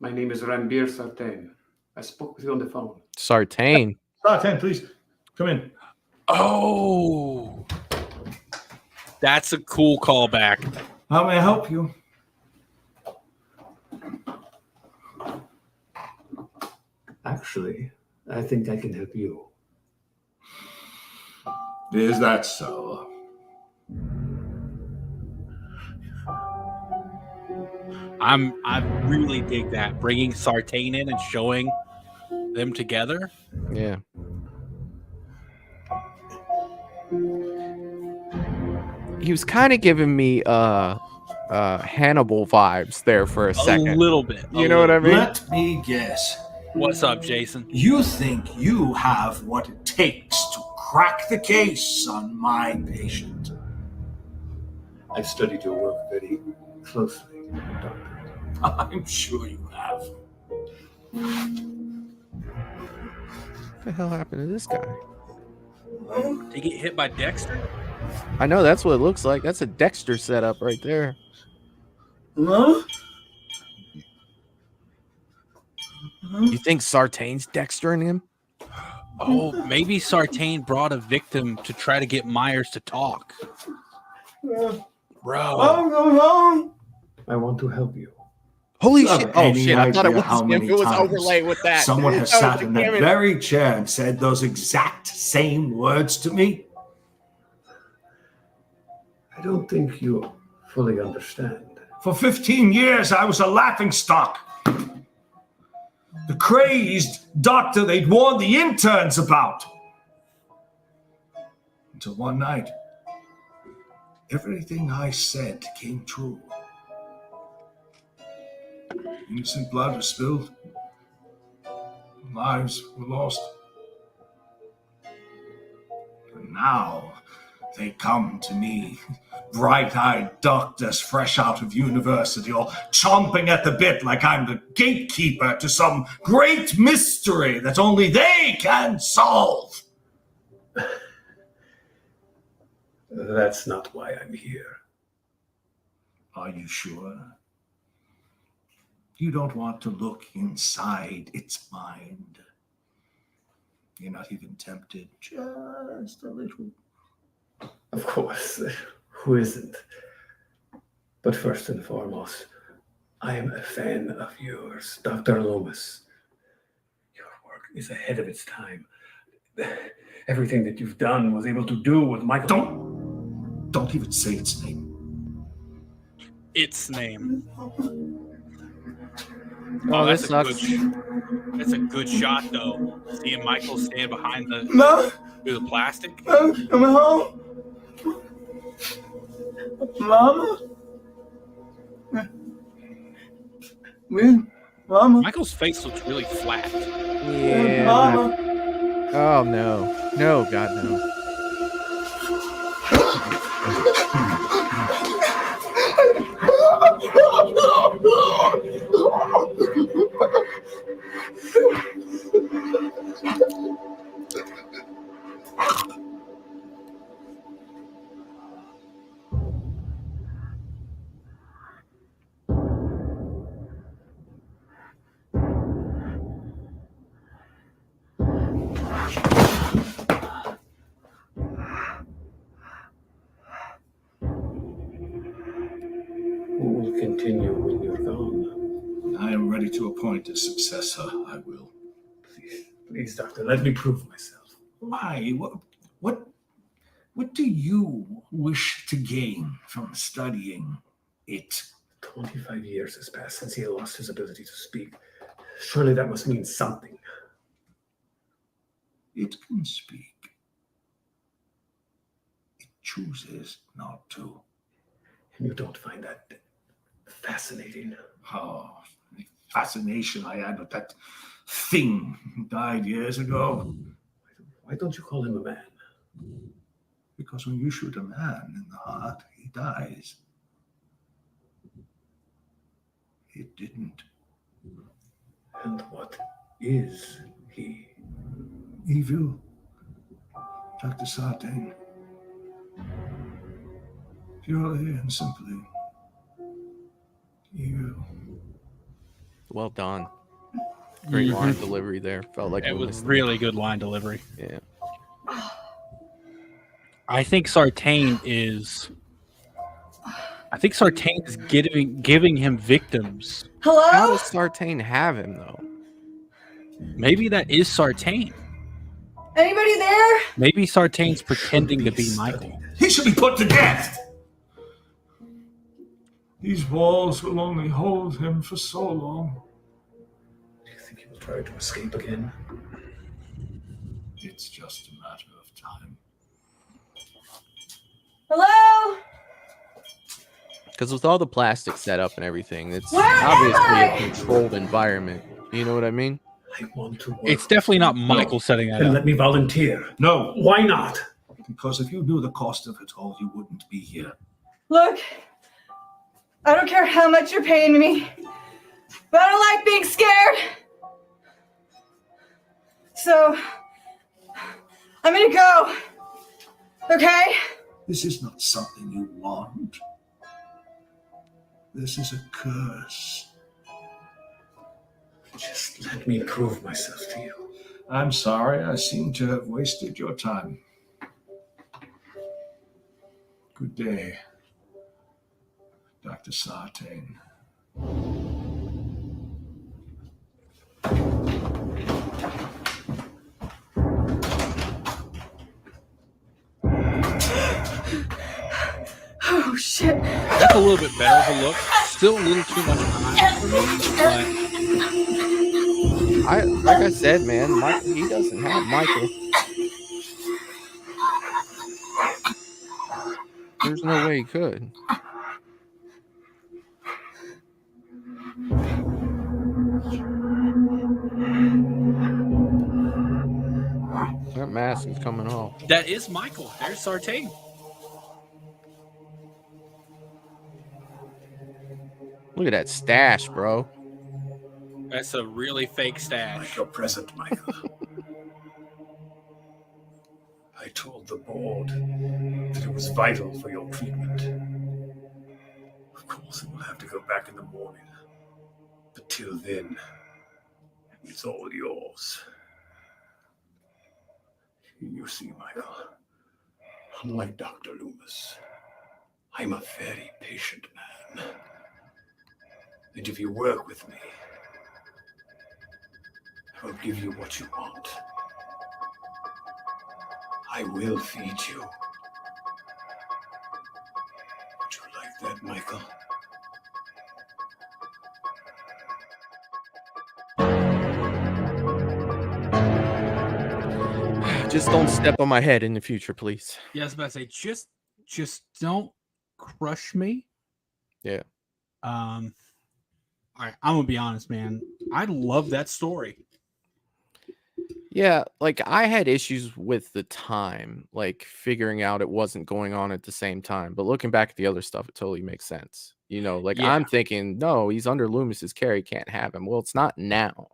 My name is Ranbir Sartain. I spoke with you on the phone. Sartain. Sartain, please. Come in. Oh, that's a cool callback. How may I help you? Actually, I think I can help you. Is that so? I really dig that, bringing Sartain in and showing them together. Yeah. He was kind of giving me Hannibal vibes there for a second. A little bit. You know what I mean? Let me guess. What's up, Jason? You think you have what it takes to crack the case on my patient? I've studied your work very closely, Doctor. I'm sure you have. What the hell happened to this guy? Did he get hit by Dexter? I know, that's what it looks like. That's a Dexter setup right there. Huh? You think Sartain's Dextering him? Oh, maybe Sartain brought a victim to try to get Myers to talk. Bro. I want to help you. Holy shit. Oh shit, I thought it was how him. many It was times overlaid with that. Someone has Oh, sat in that damn it. very chair and said those exact same words to me. I don't think you fully understand. For 15 years, I was a laughingstock. The crazed doctor they'd warned the interns about. Until one night, everything I said came true. Innocent blood was spilled. Lives were lost. And now they come to me, bright-eyed doctors fresh out of university, all chomping at the bit like I'm the gatekeeper to some great mystery that only they can solve. That's not why I'm here. Are you sure? You don't want to look inside its mind. You're not even tempted, just a little. Of course, who isn't? But first and foremost, I am a fan of yours, Dr. Lomas. Your work is ahead of its time. Everything that you've done was able to do with Michael. Don't even say its name. Its name. Oh, that's this sucks. That's a good shot, though. Seeing Michael stand behind the through the plastic. I'm home. Mama? Mama? Michael's face looks really flat. Yeah. Mama? Oh no. No, God no. Who will continue when you're gone? I am ready to appoint a successor. I will. Please, Doctor, let me prove myself. Why? What do you wish to gain from studying it? 25 years has passed since he lost his ability to speak. Surely that must mean something. It can speak. It chooses not to. And you don't find that fascinating? Oh, the fascination I had with that thing died years ago. Why don't you call him a man? Because when you shoot a man in the heart, he dies. It didn't. And what is he? Evil. Dr. Sartain. Purely and simply evil. Well done. Great line delivery there. Felt like it was really good line delivery. Yeah. I think Sartain is giving him victims. Hello? How does Sartain have him though? Maybe that is Sartain. Anybody there? Maybe Sartain's pretending to be Michael. He should be put to death! These walls will only hold him for so long. Do you think he will try to escape again? It's just a matter of time. Hello? Because with all the plastic set up and everything, it's Where am obviously I? a controlled environment. You know what I mean? I want to work. It's definitely not Michael setting that Then up. let me volunteer. No. Why not? Because if you knew the cost of it all, you wouldn't be here. Look, I don't care how much you're paying me, but I don't like being scared. So, I'm gonna go. Okay? This is not something you want. This is a curse. Just let me prove myself to you. I'm sorry, I seem to have wasted your time. Good day, Dr. Sartain. Oh, shit. That's a little bit better of a look. Still a little too much time for me, Like I said, man, he doesn't have Michael. There's no way he could. That mask is coming off. That is Michael. There's Sartain. Look at that stash, bro. That's a really fake stash. Your present, Michael. I told the board that it was vital for your treatment. Of course, so we'll have to go back in the morning. But till then, it's all yours. You see, Michael, unlike Dr. Loomis, I'm a very patient man. And if you work with me, I will give you what you want. I will feed you. Would you like that, Michael? Just don't step on my head in the future, please. Yeah, I was about to say, just don't crush me. Yeah. All right, I'm gonna be honest, man. I love that story. Yeah, like I had issues with the time, like figuring out it wasn't going on at the same time. But looking back at the other stuff, it totally makes sense. You know, like Yeah. I'm thinking, no, he's under Loomis's care. He can't have him. Well, it's not now.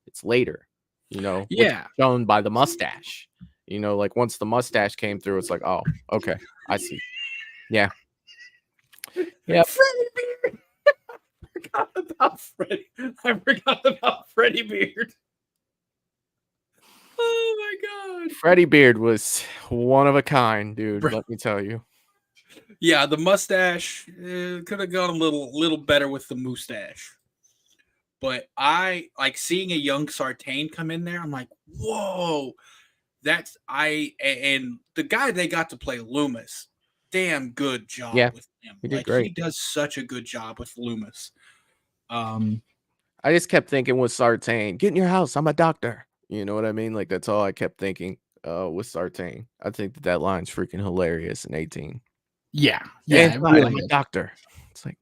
It's later. You know, which is Yeah. shown by the mustache. You know, like once the mustache came through, it's like, oh, okay, I see. Yeah. Yeah. Freddie Beard. I forgot about Freddie Beard. Oh my god. Freddie Beard was one of a kind, dude. Bro. Let me tell you. Yeah, the mustache could have gone a little better with the mustache. But I like seeing a young Sartain come in there. I'm like, whoa, and the guy they got to play Loomis, damn good job with him. He did like great. he does such a good job with Loomis. I just kept thinking with Sartain, get in your house. I'm a doctor. You know what I mean? Like that's all I kept thinking with Sartain. I think that line's freaking hilarious in 18. Yeah, And really I'm a doctor. It's like,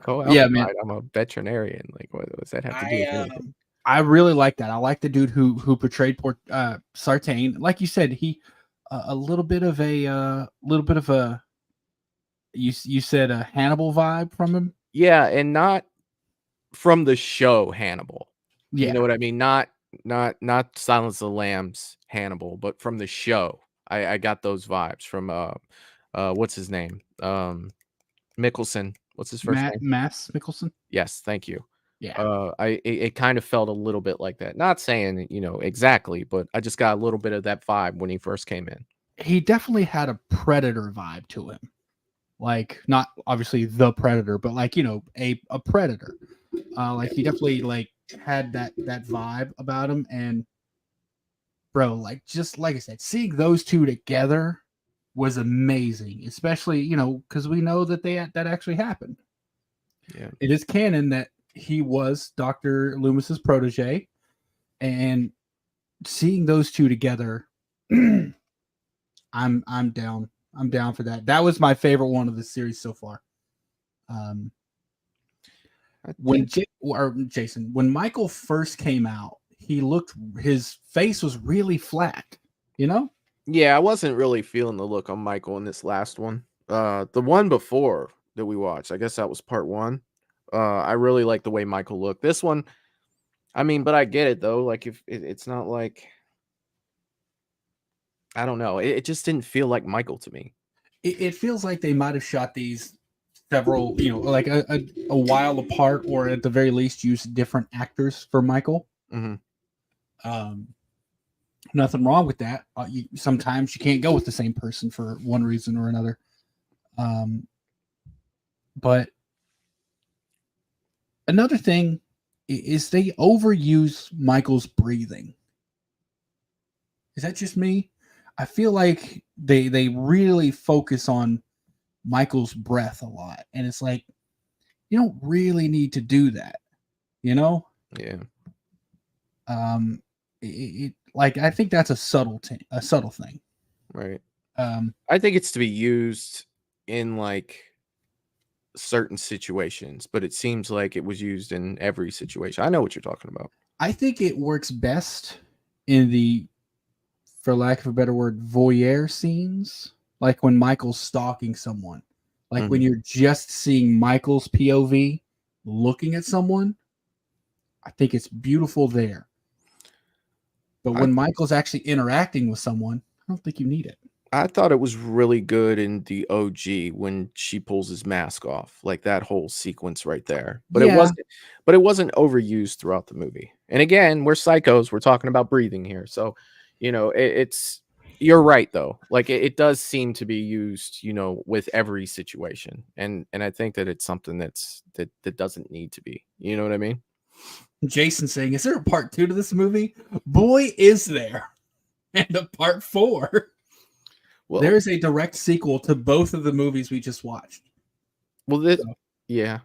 go out. Yeah, man. I'm a veterinarian. Like, what does that have to do with anything? I really like that. I like the dude who portrayed Sartain. Like you said, he a little bit of a you said a Hannibal vibe from him. Yeah, and not from the show Hannibal. Yeah. You know what I mean? Not Silence of the Lambs Hannibal, but from the show. I got those vibes from what's his name? Mickelson. What's his first name? Mads Mikkelsen. Yes, thank you. Yeah. It kind of felt a little bit like that. Not saying, you know, exactly, but I just got a little bit of that vibe when he first came in. He definitely had a Predator vibe to him. Like not obviously the Predator, but like, you know, a Predator. Like he definitely like had that vibe about him. And bro, like just like I said, seeing those two together was amazing, especially, you know, because we know that that actually happened. Yeah. It is canon that he was Dr. Loomis's protege, and seeing those two together, I'm down. I'm down for that. That was my favorite one of the series so far. Jason, when Michael first came out, his face was really flat, you know? Yeah, I wasn't really feeling the look on Michael in this last one. The one before that we watched, I guess that was part 1. I really like the way Michael looked. This one, I mean, but I get it though. Like if it's not like, I don't know. It just didn't feel like Michael to me. It feels like they might have shot these several, you know, like a while apart, or at the very least used different actors for Michael. Mm-hmm. Nothing wrong with that. Sometimes you can't go with the same person for one reason or another. But another thing is they overuse Michael's breathing. Is that just me? I feel like they really focus on Michael's breath a lot. And it's like, you don't really need to do that, you know? Yeah. Like, I think that's a subtle thing. Right. I think it's to be used in like certain situations, but it seems like it was used in every situation. I know what you're talking about. I think it works best in the, for lack of a better word, voyeur scenes, like when Michael's stalking someone, like when you're just seeing Michael's POV looking at someone. I think it's beautiful there. But when Michael's actually interacting with someone, I don't think you need it. I thought it was really good in the OG when she pulls his mask off, like that whole sequence right there. But Yeah. it wasn't overused throughout the movie. And again, we're psychos. We're talking about breathing here, so it's. You're right though. Like it does seem to be used, with every situation, and I think that it's something that doesn't need to be. You know what I mean? Jason saying, "Is there a part 2 to this movie?" Boy, is there, and a part 4. Well, there is a direct sequel to both of the movies we just watched. Well, yeah,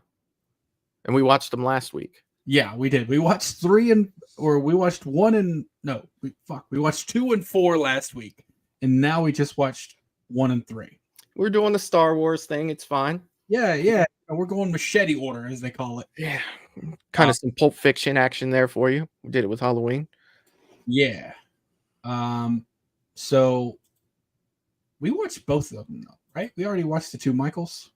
and we watched them last week. Yeah, we did. We watched we watched 1 and no, we watched 2 and 4 last week, and now we just watched 1 and 3. We're doing the Star Wars thing. It's fine. Yeah. We're going machete order, as they call it. Yeah, kind of some Pulp Fiction action there for you. We did it with Halloween. Yeah. So we watched both of them, though, right? We already watched the 2 Michaels.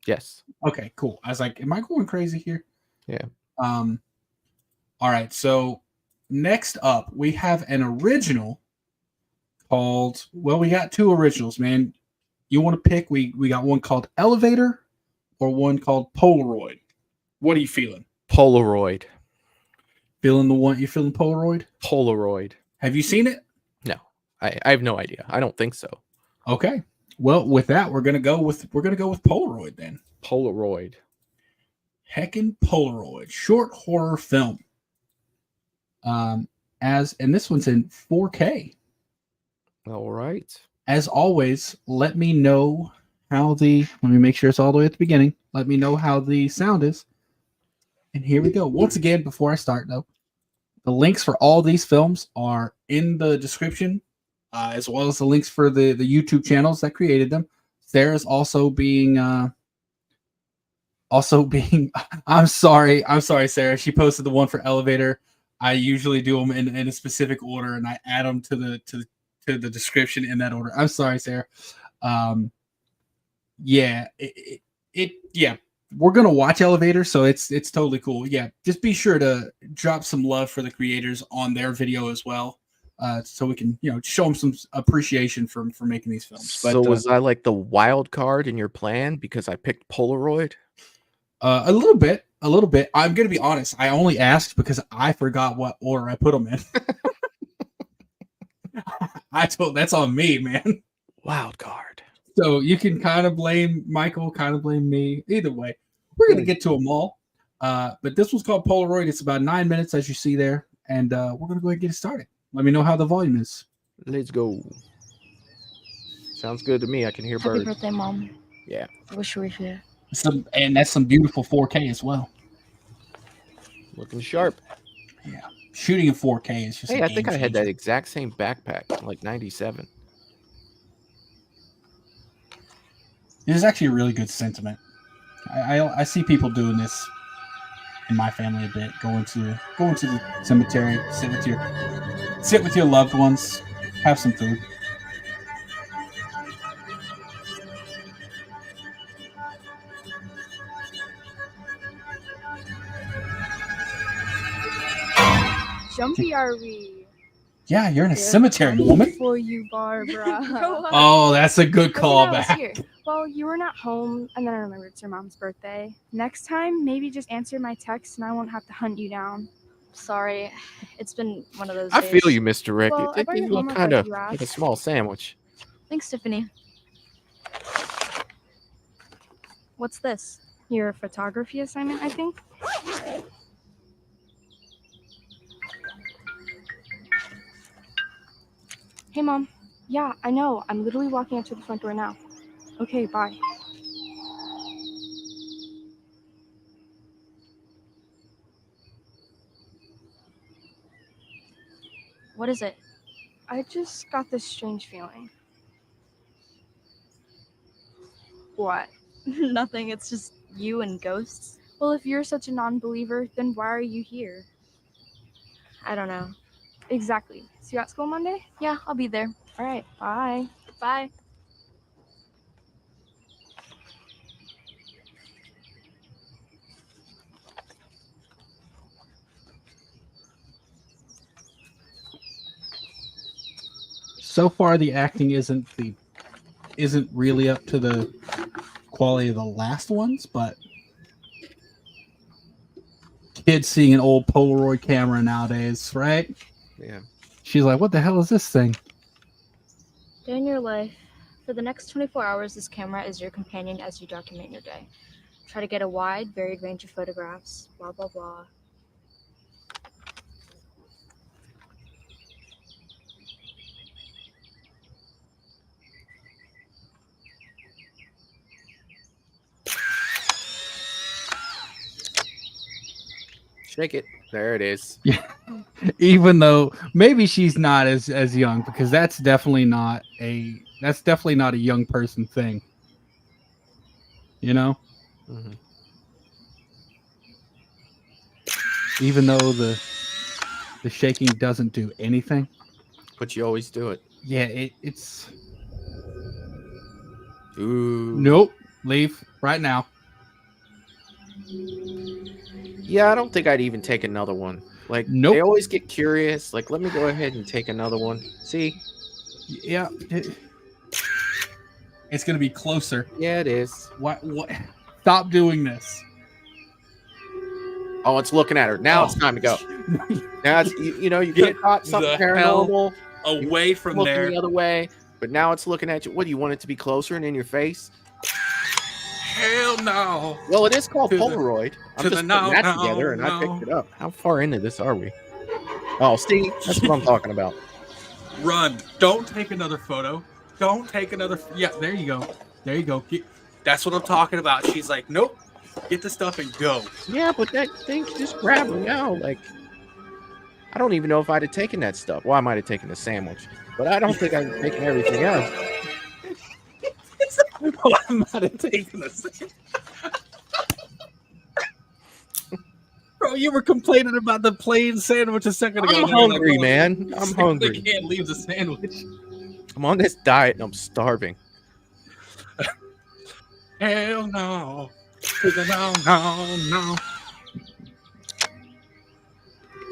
Yes. Okay, cool. I was like, am I going crazy here? Yeah. All right. So next up, we have an original called. Well, we got 2 originals, man. You want to pick? We got one called Elevator, or one called Polaroid. What are you feeling? Polaroid. Feeling the one? You feeling Polaroid? Polaroid. Have you seen it? No, I have no idea. I don't think so. Okay. Well, with that, we're gonna go with Polaroid then. Polaroid. Heckin' Polaroid, short horror film. And this one's in 4K. All right. As always, let me know let me make sure it's all the way at the beginning. Let me know how the sound is. And here we go. Once again, before I start though, the links for all these films are in the description, as well as the links for the YouTube channels that created them. Sarah's also being I'm sorry, Sarah. She posted the one for Elevator. I usually do them in a specific order, and I add them to the description in that order. I'm sorry, Sarah. Yeah, we're gonna watch Elevator, so it's totally cool. Yeah, just be sure to drop some love for the creators on their video as well, so we can show them some appreciation for making these films. So was I like the wild card in your plan because I picked Polaroid? A little bit. I'm gonna be honest. I only asked because I forgot what order I put them in. That's on me, man. Wild card. So you can kind of blame Michael, kind of blame me. Either way, we're gonna get to them all. But this one's called Polaroid. It's about 9 minutes, as you see there, and we're gonna go ahead and get it started. Let me know how the volume is. Let's go. Sounds good to me. I can hear Happy birds. birthday, Mom. Yeah. Wish you were here. And that's some beautiful 4K as well. Looking sharp. Yeah. Shooting in 4K is just. Hey, I think I had that exact same backpack, like 97. It is actually a really good sentiment. I see people doing this in my family a bit. Going to the cemetery, sit with your loved ones, have some food. Jumpy are we? Yeah, you're in a cemetery, woman. For you, Barbara. Oh, that's a good callback. Here. Well, you were not home, and then I remembered it's your mom's birthday. Next time, maybe just answer my text, and I won't have to hunt you down. Sorry, it's been one of those I days. feel you, Mr. Rick. Well, I brought you your look homework kind like of you like a asked. small sandwich. Thanks, Tiffany. What's this? Your photography assignment, I think. Hey, Mom. Yeah, I know. I'm literally walking up to the front door now. Okay, bye. What is it? I just got this strange feeling. What? Nothing. It's just you and ghosts. Well, if you're such a non-believer, then why are you here? I don't know. Exactly. See you at school Monday? Yeah, I'll be there. All right, bye. Bye. so far the acting isn't really up to the quality of the last ones, but kids seeing an old Polaroid camera nowadays, right? Yeah. She's like, what the hell is this thing? Day in your life. For the next 24 hours, this camera is your companion as you document your day. Try to get a wide, varied range of photographs, blah, blah, blah. Shake it. There it is. Yeah. Even though maybe she's not as young, because that's definitely not a young person thing. You know? Mm-hmm. Even though the shaking doesn't do anything. But you always do it. Yeah, it's Ooh. Nope. Leave right now. Yeah, I don't think I'd even take another one. Like, nope. They always get curious. Like, let me go ahead and take another one. See? Yeah. It's going to be closer. Yeah, it is. What? Stop doing this. Oh, it's looking at her. Now it's time to go. Now it's, you could have caught something paranormal. Away from looking there. the other way. But now it's looking at you. What, do you want it to be closer and in your face? Hell no. Well, it is called Polaroid. I'm just putting that no, together, and no. I picked it up. How far into this are we? Oh, see? That's what I'm talking about. Run. Don't take another photo. Don't take another. Yeah, there you go. There you go. That's what I'm talking about. She's like, nope. Get the stuff and go. Yeah, but that thing just grab her now. Like, I don't even know if I'd have taken that stuff. Well, I might have taken the sandwich, but I don't think I'd have taken everything else. Well, I might have taken the sandwich. Bro, you were complaining about the plain sandwich a second ago. I'm hungry, man. I'm hungry. You can't leave the sandwich. I'm on this diet and I'm starving. Hell no. No.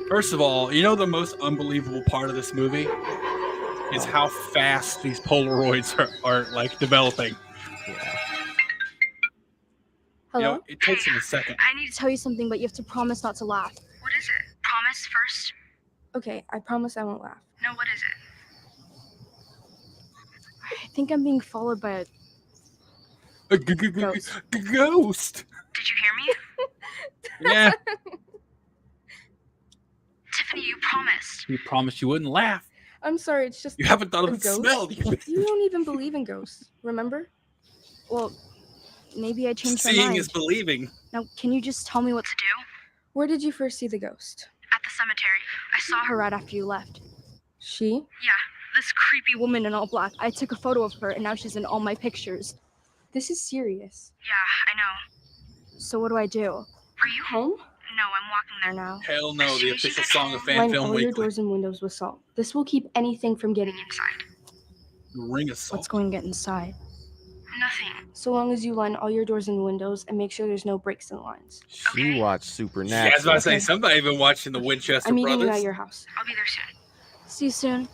First of all, you know the most unbelievable part of this movie is how fast these Polaroids are like developing. Yeah. Hello? It takes them a second. I need to tell you something, but you have to promise not to laugh. What is it? Promise first? Okay, I promise I won't laugh. No, what is it? I think I'm being followed by a ghost. Ghost. Did you hear me? Yeah. Tiffany, you promised. You promised you wouldn't laugh. I'm sorry, it's just You haven't thought a of the ghost? smell. You don't even believe in ghosts, remember? Well, maybe I changed my Seeing mind. is believing. Now, can you just tell me what to do? Where did you first see the ghost? At the cemetery. I saw her. Her right after you left. She? Yeah, this creepy woman. Woman in all black. I took a photo of her, and now she's in all my pictures. This is serious. Yeah, I know. So what do I do? Are you home? No, I'm walking there now. Hell no, the official song of Fan Line Film all your Weekly. doors and windows with salt. This will keep anything from getting inside. Ring of salt. What's going to get inside? Nothing. So long as you line all your doors and windows and make sure there's no breaks in the lines. She watched Supernatural. Yeah, I was about to say, somebody been watching the Winchester I'm meeting Brothers. you at your house. I'll be there soon. See you soon.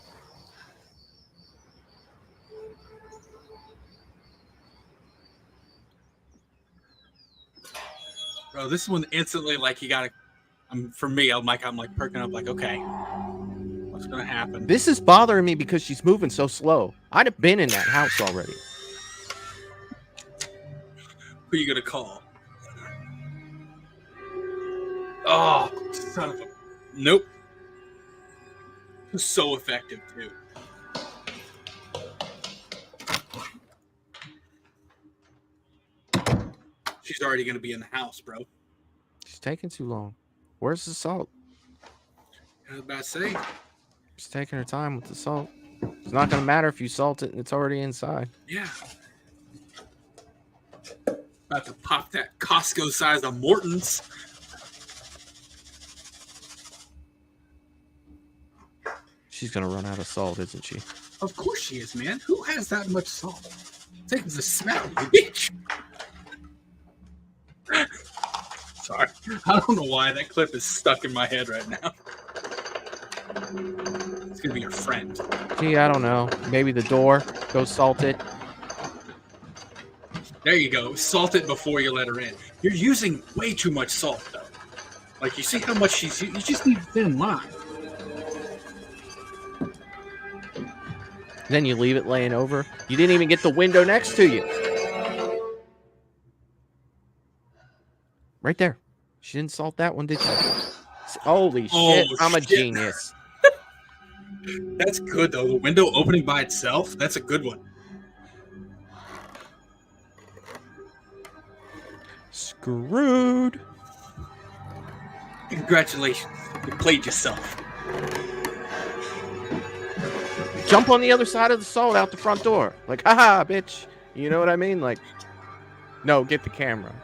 Bro, this one instantly, like, you gotta. For me, I'm like perking up, like, okay, what's gonna happen? This is bothering me because she's moving so slow. I'd have been in that house already. Who you gonna call? Oh, son of a. Nope. So effective, too. She's already gonna be in the house, bro. She's taking too long. Where's the salt? I was about to say. She's taking her time with the salt. It's not going to matter if you salt it and it's already inside. Yeah. About to pop that Costco size of Morton's. She's going to run out of salt, isn't she? Of course she is, man. Who has that much salt? Take the smell, you bitch. Sorry. I don't know why that clip is stuck in my head right now. It's gonna be your friend. Gee, I don't know. Maybe the door. Go salt it. There you go. Salt it before you let her in. You're using way too much salt, though. Like, you see how much she's... You just need a thin line. Then you leave it laying over. You didn't even get the window next to you. Right there. She didn't salt that one, did she? Holy shit. I'm a genius. That's good, though. The window opening by itself, that's a good one. Screwed. Congratulations. You played yourself. Jump on the other side of the salt out the front door. Like, haha, bitch. You know what I mean? Like, no, get the camera.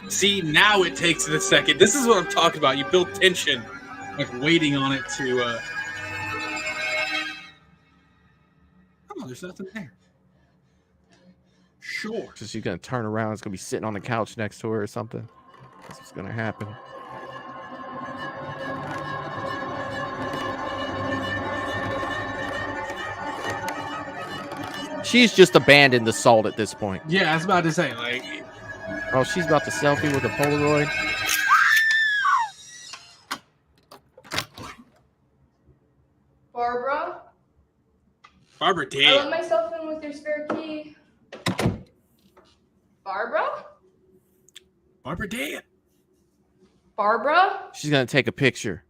See, now it takes it a second. This is what I'm talking about. You build tension, like waiting on it to... Oh, there's nothing there. Sure. So she's going to turn around. It's going to be sitting on the couch next to her or something. That's what's going to happen. She's just abandoned the salt at this point. Yeah, I was about to say, like... Oh, she's about to selfie with a Polaroid. Barbara? Barbara I did. let myself in with your spare key. Barbara? Barbara did. Barbara? She's going to take a picture.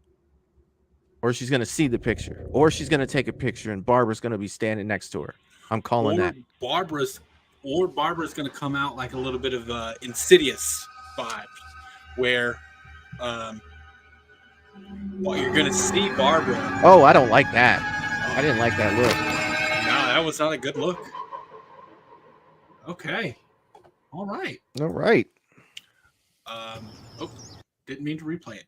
Or she's going to see the picture. Or she's going to take a picture and Barbara's going to be standing next to her. I'm calling that. Barbara's going to come out like a little bit of Insidious vibe, where you're going to see Barbara. Oh, I don't like that. I didn't like that look. No, that was not a good look. Okay. All right. All right. Oh, didn't mean to replay it.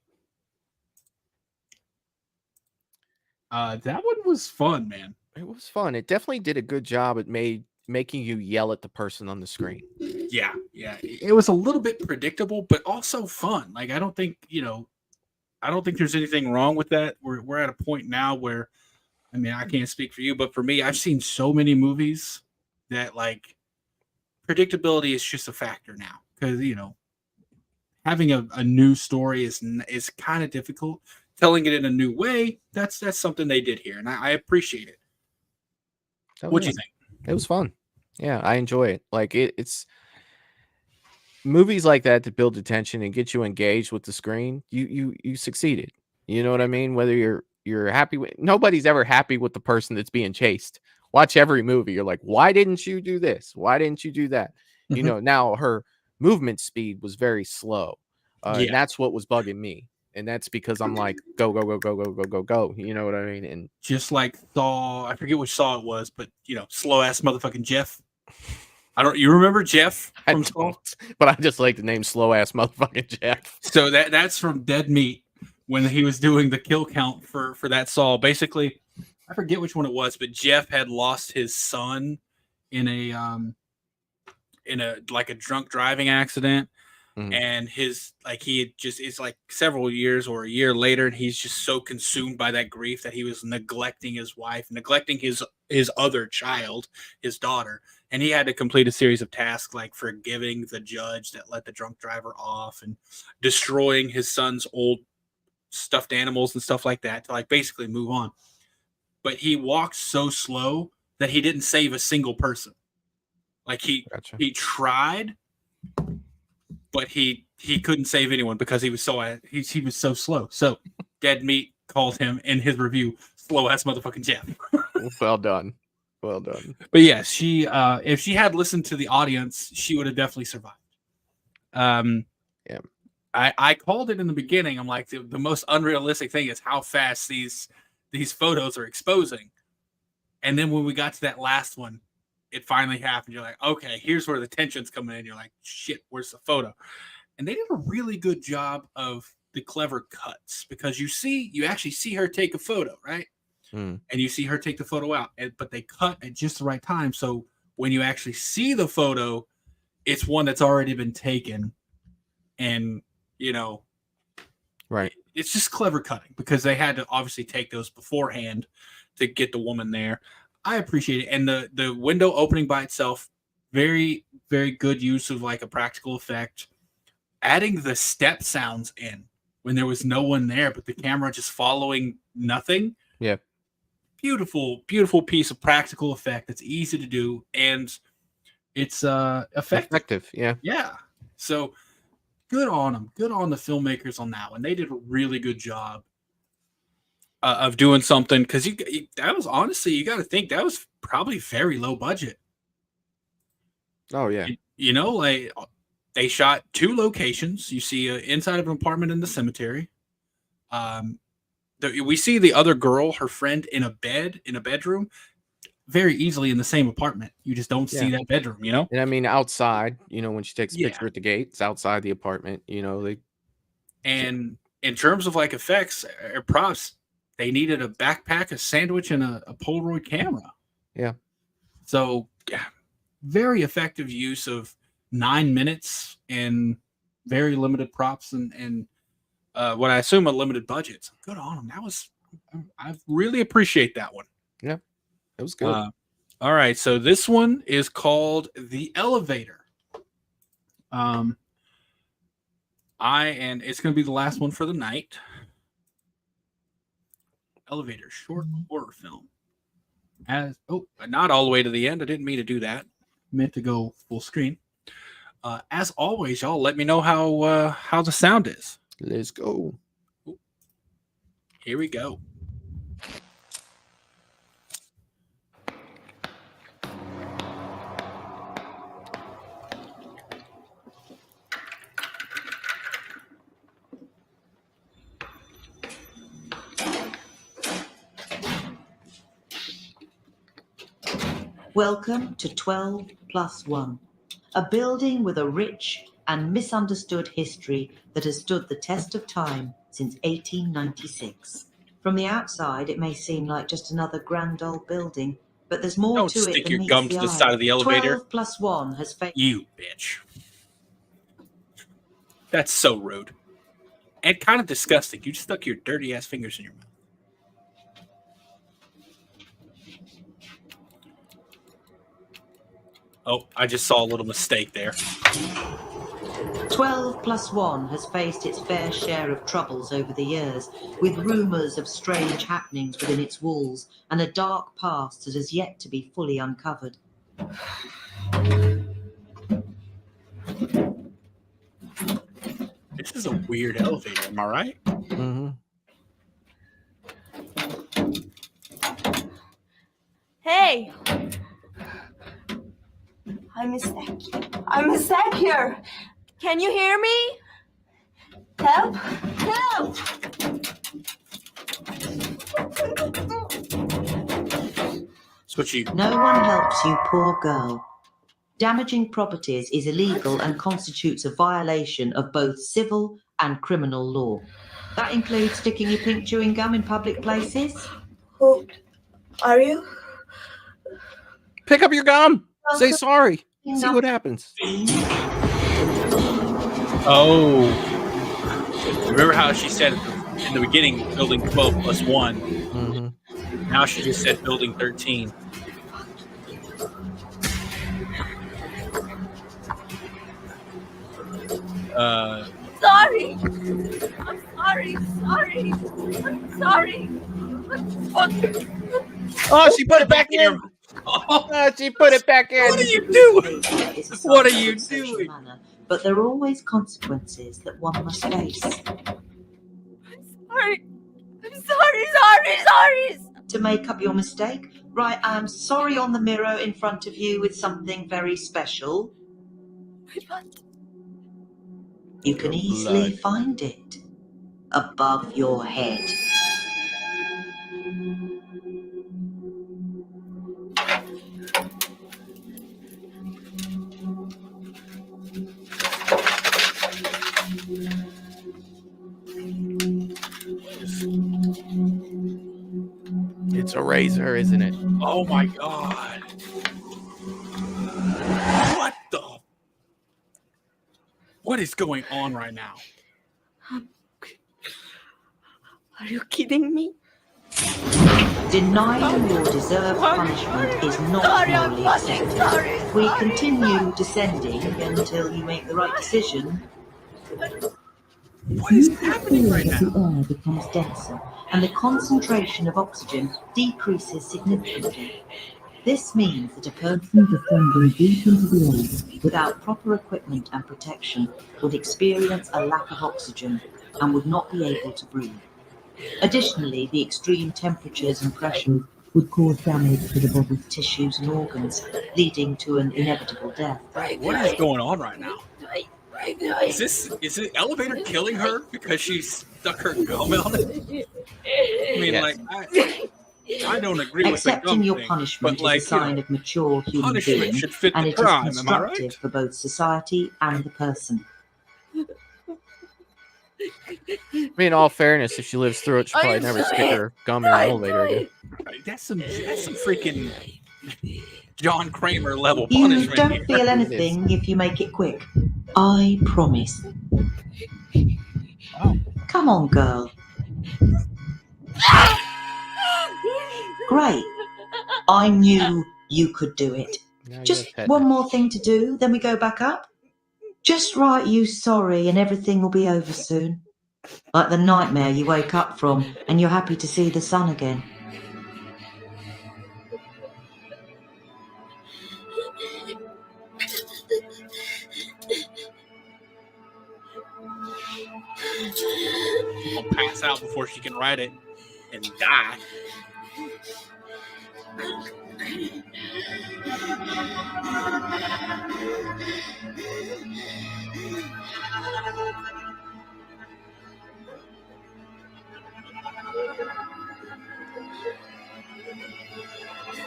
That one was fun, man. It was fun. It definitely did a good job at making you yell at the person on the screen. Yeah. It was a little bit predictable, but also fun. Like, I don't think there's anything wrong with that. We're at a point now where, I mean, I can't speak for you, but for me, I've seen so many movies that, like, predictability is just a factor now. Because, having a new story is kind of difficult. Telling it in a new way, that's something they did here, and I appreciate it. What'd you think? It was fun. Yeah, I enjoy it. Like it's movies like that that build attention and get you engaged with the screen. You succeeded. You know what I mean? Whether you're happy with, nobody's ever happy with the person that's being chased. Watch every movie. You're like, why didn't you do this? Why didn't you do that? Now her movement speed was very slow. And that's what was bugging me. And that's because I'm like, go, go, go, go, go, go, go, go. You know what I mean? And just like Saw, I forget which Saw it was, but slow ass motherfucking Jeff. You remember Jeff from Saw? But I just like the name slow ass motherfucking Jeff. So that's from Dead Meat when he was doing the kill count for that Saw. Basically, I forget which one it was, but Jeff had lost his son in a like a drunk driving accident. Mm-hmm. And it's like several years or a year later, and he's just so consumed by that grief that he was neglecting his wife, neglecting his other child, his daughter, and he had to complete a series of tasks like forgiving the judge that let the drunk driver off and destroying his son's old stuffed animals and stuff like that to like basically move on. But he walked so slow that he didn't save a single person. Like he tried, but he couldn't save anyone because he was so slow. So Dead Meat called him in his review slow ass motherfucking Jeff. Well done. But yeah, she if she had listened to the audience, she would have definitely survived. Yeah. I called it in the beginning. I'm like, the most unrealistic thing is how fast these photos are exposing. And then when we got to that last one, it finally happened. You're like, okay, here's where the tension's coming in. You're like, shit, where's the photo? And they did a really good job of the clever cuts because you actually see her take a photo, right? And you see her take the photo out, but they cut at just the right time. So when you actually see the photo, it's one that's already been taken And, you know, right. It's just clever cutting because they had to obviously take those beforehand to get the woman there. I appreciate it. And the window opening by itself, very, very good use of like a practical effect. Adding the step sounds in when there was no one there, but the camera just following nothing. Yeah. Beautiful, beautiful piece of practical effect. It's easy to do. And it's effective. Yeah. Yeah. So good on them. Good on the filmmakers on that one. They did a really good job of doing something because that was honestly, you got to think that was probably very low budget. Oh yeah. You know, like they shot 2 locations. You see inside of an apartment in the cemetery. We see the other girl, her friend, in a bedroom, very easily in the same apartment. You just don't see that bedroom, you know? And I mean, outside, you know, when she takes a picture at the gate, it's outside the apartment, you know. And in terms of like effects or props, they needed a backpack, a sandwich, and a Polaroid camera. Yeah. So, yeah, very effective use of 9 minutes and very limited props and what I assume a limited budget. So good on them. I really appreciate that one. Yeah, it was good. All right, so this one is called The Elevator. And it's going to be the last one for the night. Elevator, short horror film. Not all the way to the end. I didn't mean to do that. Meant to go full screen. As always, y'all let me know how the sound is. Let's go. Here we go. Welcome to 12+1, a building with a rich and misunderstood history that has stood the test of time since 1896. From the outside, it may seem like just another grand old building, but there's more to it than stick your meets gum the to the eye. side of the elevator. 12+1 has faced... You bitch. That's so rude. And kind of disgusting. You just stuck your dirty ass fingers in your mouth. Oh, I just saw a little mistake there. 12+1 has faced its fair share of troubles over the years, with rumours of strange happenings within its walls and a dark past that has yet to be fully uncovered. This is a weird elevator, am I right? Mm-hmm. Hey! I'm a sec here. Can you hear me? Help! Help! No one helps you, poor girl. Damaging properties is illegal and constitutes a violation of both civil and criminal law. That includes sticking your pink chewing gum in public places. Who are you? Pick up your gum. Say sorry. See what happens. Oh. Remember how she said in the beginning, building 12+1. Mm-hmm. Now she just said building 13. Sorry! I'm sorry! Sorry! I'm sorry! Oh, she put it back in. Oh, she put it back in. What are you doing? What are you doing? But there are always consequences that one must face. Sorry! I'm sorry! To make up your mistake, write "I'm sorry" on the mirror in front of you with something very special. What? You can easily find it above your head. It's a razor, isn't it? Oh my god. What is going on right now? Are you kidding me? Denying your deserved punishment is not morally acceptable. We continue descending until you make the right decision. What is happening right now? The air becomes denser and the concentration of oxygen decreases significantly. This means that a person descending deep into the air without proper equipment and protection would experience a lack of oxygen and would not be able to breathe. Additionally, the extreme temperatures and pressures would cause damage to the body's tissues and organs, leading to an inevitable death. What is going on right now? Is the elevator killing her because she stuck her gum on it? I mean, Yes. like, I don't agree with the Accepting gum your thing, punishment but, like, is a sign of mature human punishment being, should fit and the it is crime, am I constructive right? for both society and the person. I mean, in all fairness, if she lives through it, she'll probably never stick her gum in an elevator again. That's some freaking John Kramer level You punishment don't here. feel anything if you make it quick. I promise. Come on, girl. Great. I knew you could do it. Just one more thing to do, then we go back up. Just write you sorry and everything will be over soon. Like the nightmare you wake up from and you're happy to see the sun again. She'll pass out before she can write it and die.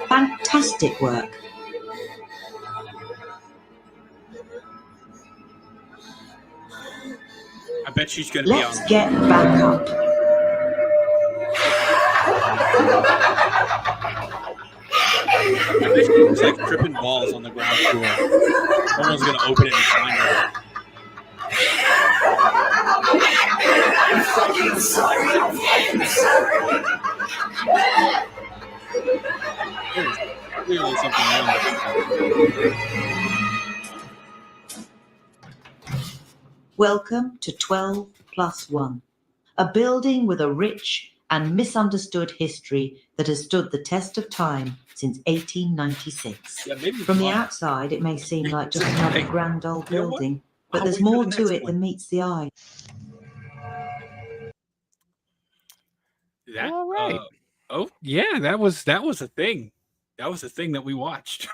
Fantastic work. I bet she's going to be on. Let's get back up. I bet she looks like tripping balls on the ground floor. Someone's going to open it and find her. I'm fucking sorry. I'm fucking sorry. There's clearly something wrong. Welcome to 12+1, a building with a rich and misunderstood history that has stood the test of time since 1896. Yeah, maybe From the mine. outside, it may seem like just another grand old You know what? building, but I'll there's wait for more the to next it one. than meets the eye. That, All right. oh yeah, that was a thing. That was a thing that we watched.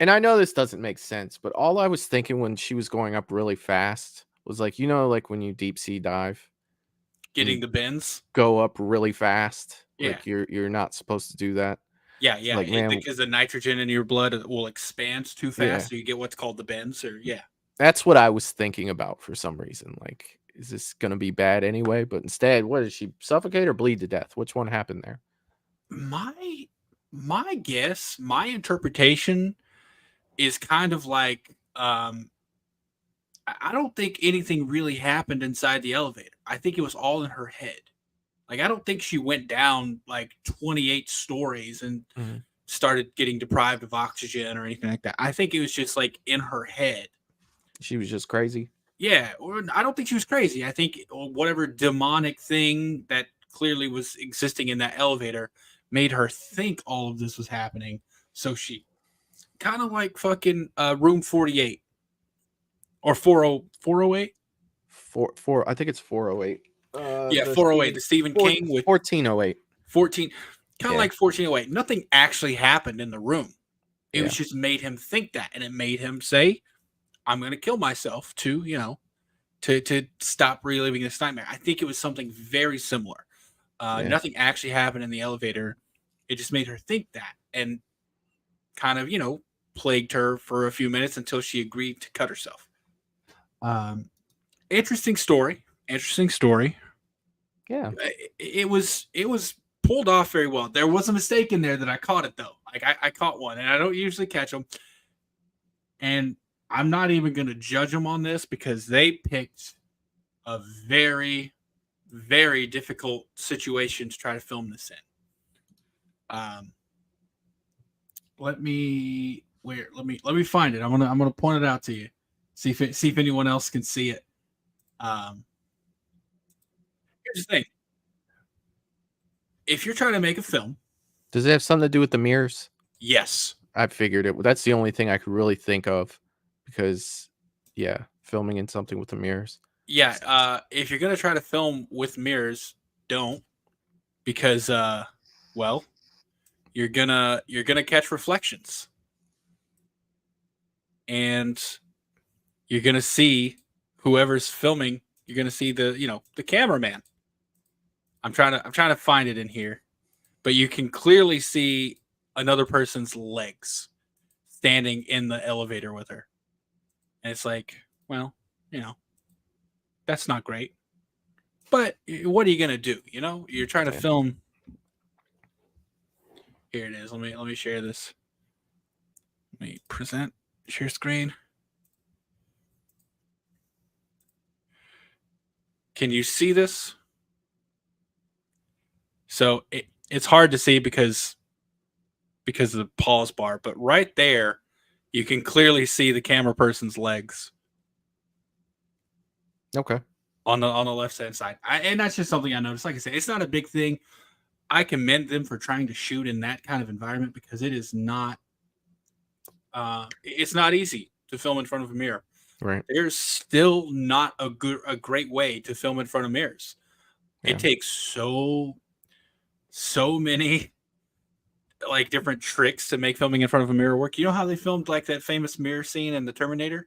And I know this doesn't make sense, but all I was thinking when she was going up really fast was like, you know, like when you deep sea dive, Getting the bends. go up really fast. Yeah. Like you're not supposed to do that. Yeah, yeah. Like, man, Because the nitrogen in your blood will expand too fast, Yeah. so you get what's called the bends. Or yeah, that's what I was thinking about for some reason. Like, is this gonna be bad anyway? But instead, what did she suffocate or bleed to death? Which one happened there? my guess, my interpretation is kind of like I don't think anything really happened inside the elevator. I think it was all in her head. Like, I don't think she went down like 28 stories and started getting deprived of oxygen or anything like that. I think it was just like in her head. She was just crazy. Yeah, or I don't think she was crazy. I think whatever demonic thing that clearly was existing in that elevator made her think all of this was happening. So she kind of like fucking room 48 or 408. I think it's 408. Yeah, 408. The Stephen King with 1408. 14. Kind of Yeah. like 1408. Nothing actually happened in the room. It was Yeah. just made him think that, and it made him say, I'm going to kill myself to stop reliving this nightmare. I think it was something very similar. Nothing actually happened in the elevator. It just made her think that and kind of, plagued her for a few minutes until she agreed to cut herself. Interesting story. Yeah. It was pulled off very well. There was a mistake in there that I caught it though. Like I caught one, and I don't usually catch them. And I'm not even going to judge them on this because they picked a very, very difficult situation to try to film this in. Let me find it. I'm gonna point it out to you. See if anyone else can see it. Here's the thing. If you're trying to make a film, does it have something to do with the mirrors? Yes. I figured it. That's the only thing I could really think of because, yeah, filming in something with the mirrors. Yeah. If you're going to try to film with mirrors, don't, because, well, you're gonna catch reflections, and you're gonna see whoever's filming. You're gonna see the cameraman. I'm trying to find it in here, but you can clearly see another person's legs standing in the elevator with her. And it's like, well, that's not great. But what are you going to do? You're trying to film. Here it is. Let me share this. Let me share screen. Can you see this? So it's hard to see because of the pause bar, but right there, you can clearly see the camera person's legs. Okay. On the left hand side, and that's just something I noticed. Like I said, it's not a big thing. I commend them for trying to shoot in that kind of environment because it is not. It's not easy to film in front of a mirror. Right. There's still not a great way to film in front of mirrors. Yeah. It takes so many like different tricks to make filming in front of a mirror work. You know how they filmed like that famous mirror scene in the Terminator,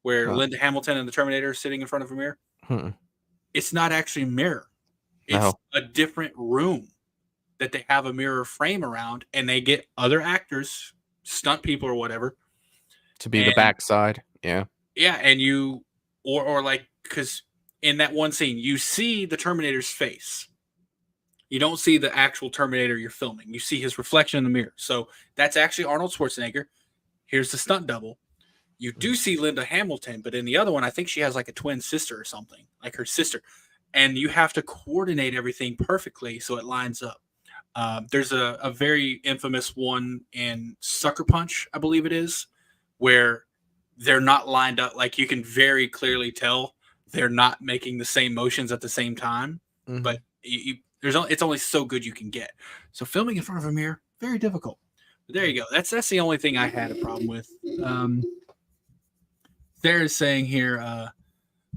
where Linda Hamilton and the Terminator are sitting in front of a mirror? It's not actually a mirror. It's a different room that they have a mirror frame around, and they get other actors, stunt people or whatever, to be the backside. Yeah. Yeah, and you or like, because in that one scene, you see the Terminator's face. You don't see the actual Terminator you're filming. You see his reflection in the mirror. So that's actually Arnold Schwarzenegger. Here's the stunt double. You do see Linda Hamilton, but in the other one, I think she has like a twin sister or something, like her sister. And you have to coordinate everything perfectly so it lines up. There's a very infamous one in Sucker Punch, I believe it is, where they're not lined up. Like you can very clearly tell they're not making the same motions at the same time. Mm-hmm. But it's only so good you can get. So filming in front of a mirror, very difficult. But there you go. That's the only thing I had a problem with. Sarah's saying here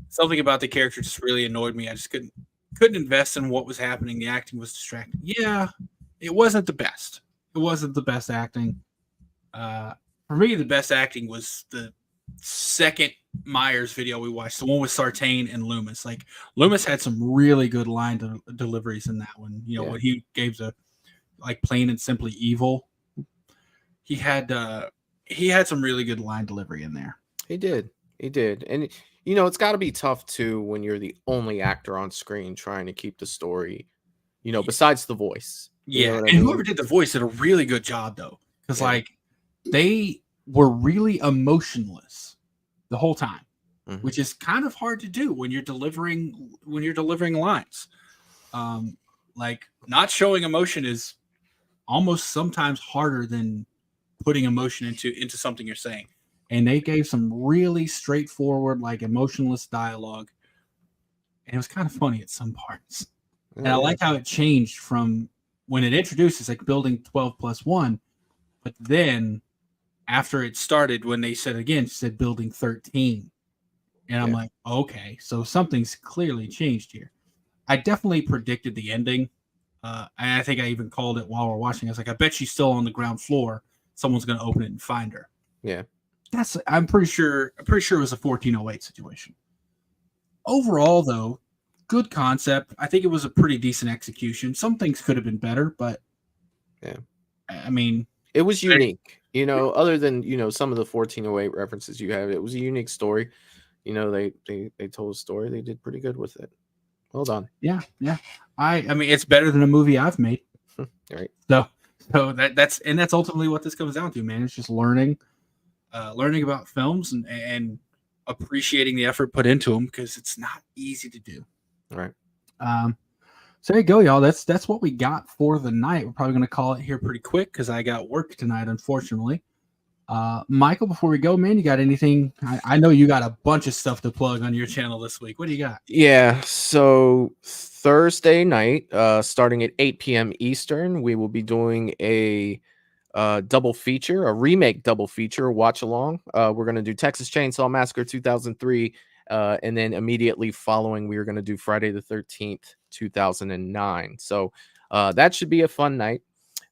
something about the character just really annoyed me. I just couldn't invest in what was happening. The acting was distracting. Yeah, it wasn't the best. It wasn't the best acting. For me, the best acting was the second Myers video we watched, the one with Sartain and Loomis. Like Loomis had some really good line deliveries in that one. When he gave the like plain and simply evil, he had some really good line delivery in there. He did. And it's got to be tough too when you're the only actor on screen trying to keep the story, besides the voice. Yeah, and whoever did the voice did a really good job though, because like they were really emotionless the whole time, which is kind of hard to do when you're delivering lines. Like not showing emotion is almost sometimes harder than putting emotion into something you're saying. And they gave some really straightforward, like emotionless dialogue. And it was kind of funny at some parts. And I like how it changed from when it introduces like building 12+1, but then after it started, when they said again, it said building 13. And I'm like, okay, so something's clearly changed here. I definitely predicted the ending. And I think I even called it while we're watching. I was like, I bet she's still on the ground floor. Someone's going to open it and find her. Yeah. I'm pretty sure it was a 1408 situation. Overall, though, good concept. I think it was a pretty decent execution. Some things could have been better, but I mean, it was unique. Other than some of the 1408 references you have, it was a unique story. They told a story. They did pretty good with it. Well done. Yeah. I mean, it's better than a movie I've made. Right. So that's ultimately what this comes down to, man. It's just learning. learning about films and appreciating the effort put into them, because it's not easy to do. Right. So there you go, y'all. That's what we got for the night. We're probably going to call it here pretty quick because I got work tonight, unfortunately. Michael, before we go, man, you got anything? I know you got a bunch of stuff to plug on your channel this week. What do you got? Yeah, so Thursday night, starting at 8 p.m. Eastern, we will be doing a double feature, a remake double feature, watch along. We're going to do Texas Chainsaw Massacre 2003, and then immediately following, we are going to do Friday the 13th, 2009. So that should be a fun night.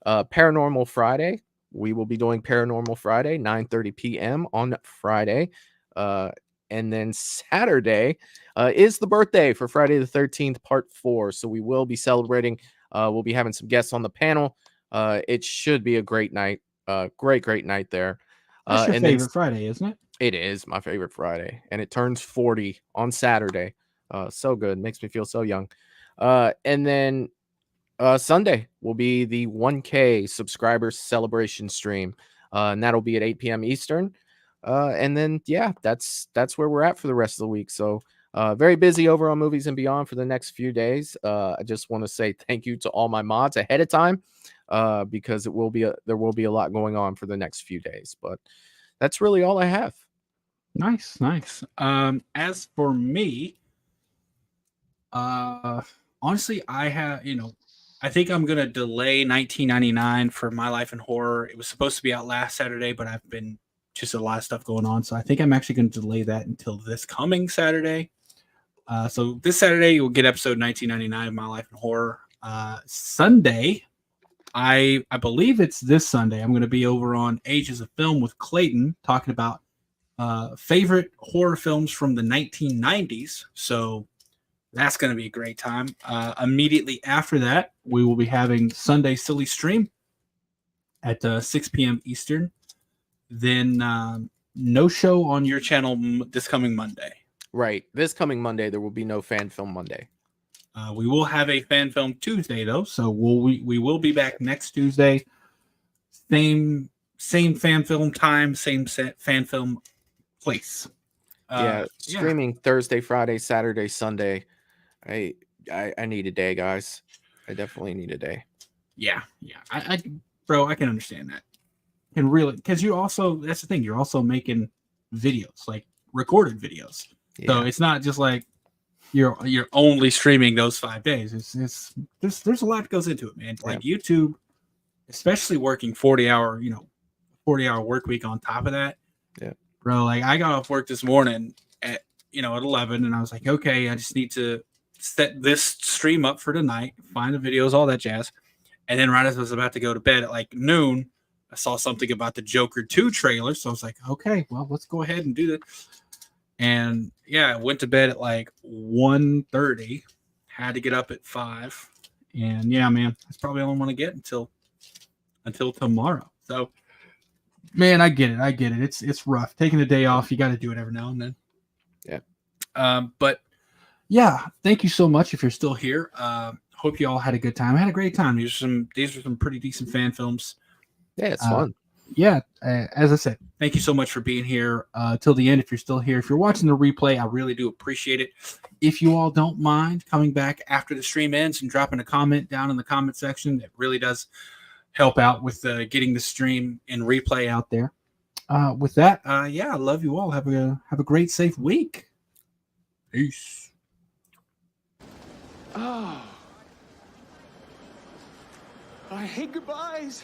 Paranormal Friday, we will be doing Paranormal Friday, 9:30 p.m. on Friday. And then Saturday is the birthday for Friday the 13th, part 4. So we will be celebrating. We'll be having some guests on the panel. It should be a great night. Great night there. That's your and favorite Friday, isn't it? It is my favorite Friday. And it turns 40 on Saturday. So good. Makes me feel so young. And then Sunday will be the 1K subscriber celebration stream. And that'll be at 8 p.m. Eastern. And then, yeah, that's where we're at for the rest of the week. So very busy over on Movies and Beyond for the next few days. I just want to say thank you to all my mods ahead of time, because there will be a lot going on for the next few days. But that's really all I have. Nice. As for me, honestly, I think I'm gonna delay 1999 for My Life in Horror. It was supposed to be out last Saturday, but I've been just a lot of stuff going on, so I think I'm actually going to delay that until this coming Saturday. So this Saturday you'll get episode 1999 of My Life in Horror. Sunday, I believe it's this Sunday, I'm going to be over on Ages of Film with Clayton talking about favorite horror films from the 1990s. So that's going to be a great time. Immediately after that, we will be having Sunday Silly Stream at 6 p.m. Eastern. Then no show on your channel this coming Monday. Right. This coming Monday, there will be no Fan Film Monday. We will have a Fan Film Tuesday, though. So we will be back next Tuesday. Same Fan Film time, same Fan Film place. Streaming Thursday, Friday, Saturday, Sunday. I need a day, guys. I definitely need a day. Yeah. Bro, I can understand that. And really, because that's the thing, you're also making videos, like recorded videos. Yeah. So it's not just like you're only streaming those 5 days. There's a lot that goes into it, man. Like YouTube, especially working 40-hour work week on top of that. Yeah. Bro, like I got off work this morning at 11, and I was like, okay, I just need to set this stream up for tonight, find the videos, all that jazz. And then right as I was about to go to bed at like noon, I saw something about the Joker 2 trailer. So I was like, okay, well, let's go ahead and do that. And yeah, I went to bed at like 1:30, had to get up at 5. And yeah, man, that's probably all I want to get until tomorrow. So man, I get it. It's rough. Taking a day off, you got to do it every now and then. Yeah. But yeah, thank you so much if you're still here. Hope you all had a good time. I had a great time. These are some pretty decent fan films. Yeah, it's fun. Yeah, as I said, thank you so much for being here till the end. If you're still here, if you're watching the replay, I really do appreciate it. If you all don't mind coming back after the stream ends and dropping a comment down in the comment section, it really does help out with getting the stream and replay out there. With that, I love you all. Have a great, safe week. Peace. Oh, I hate goodbyes.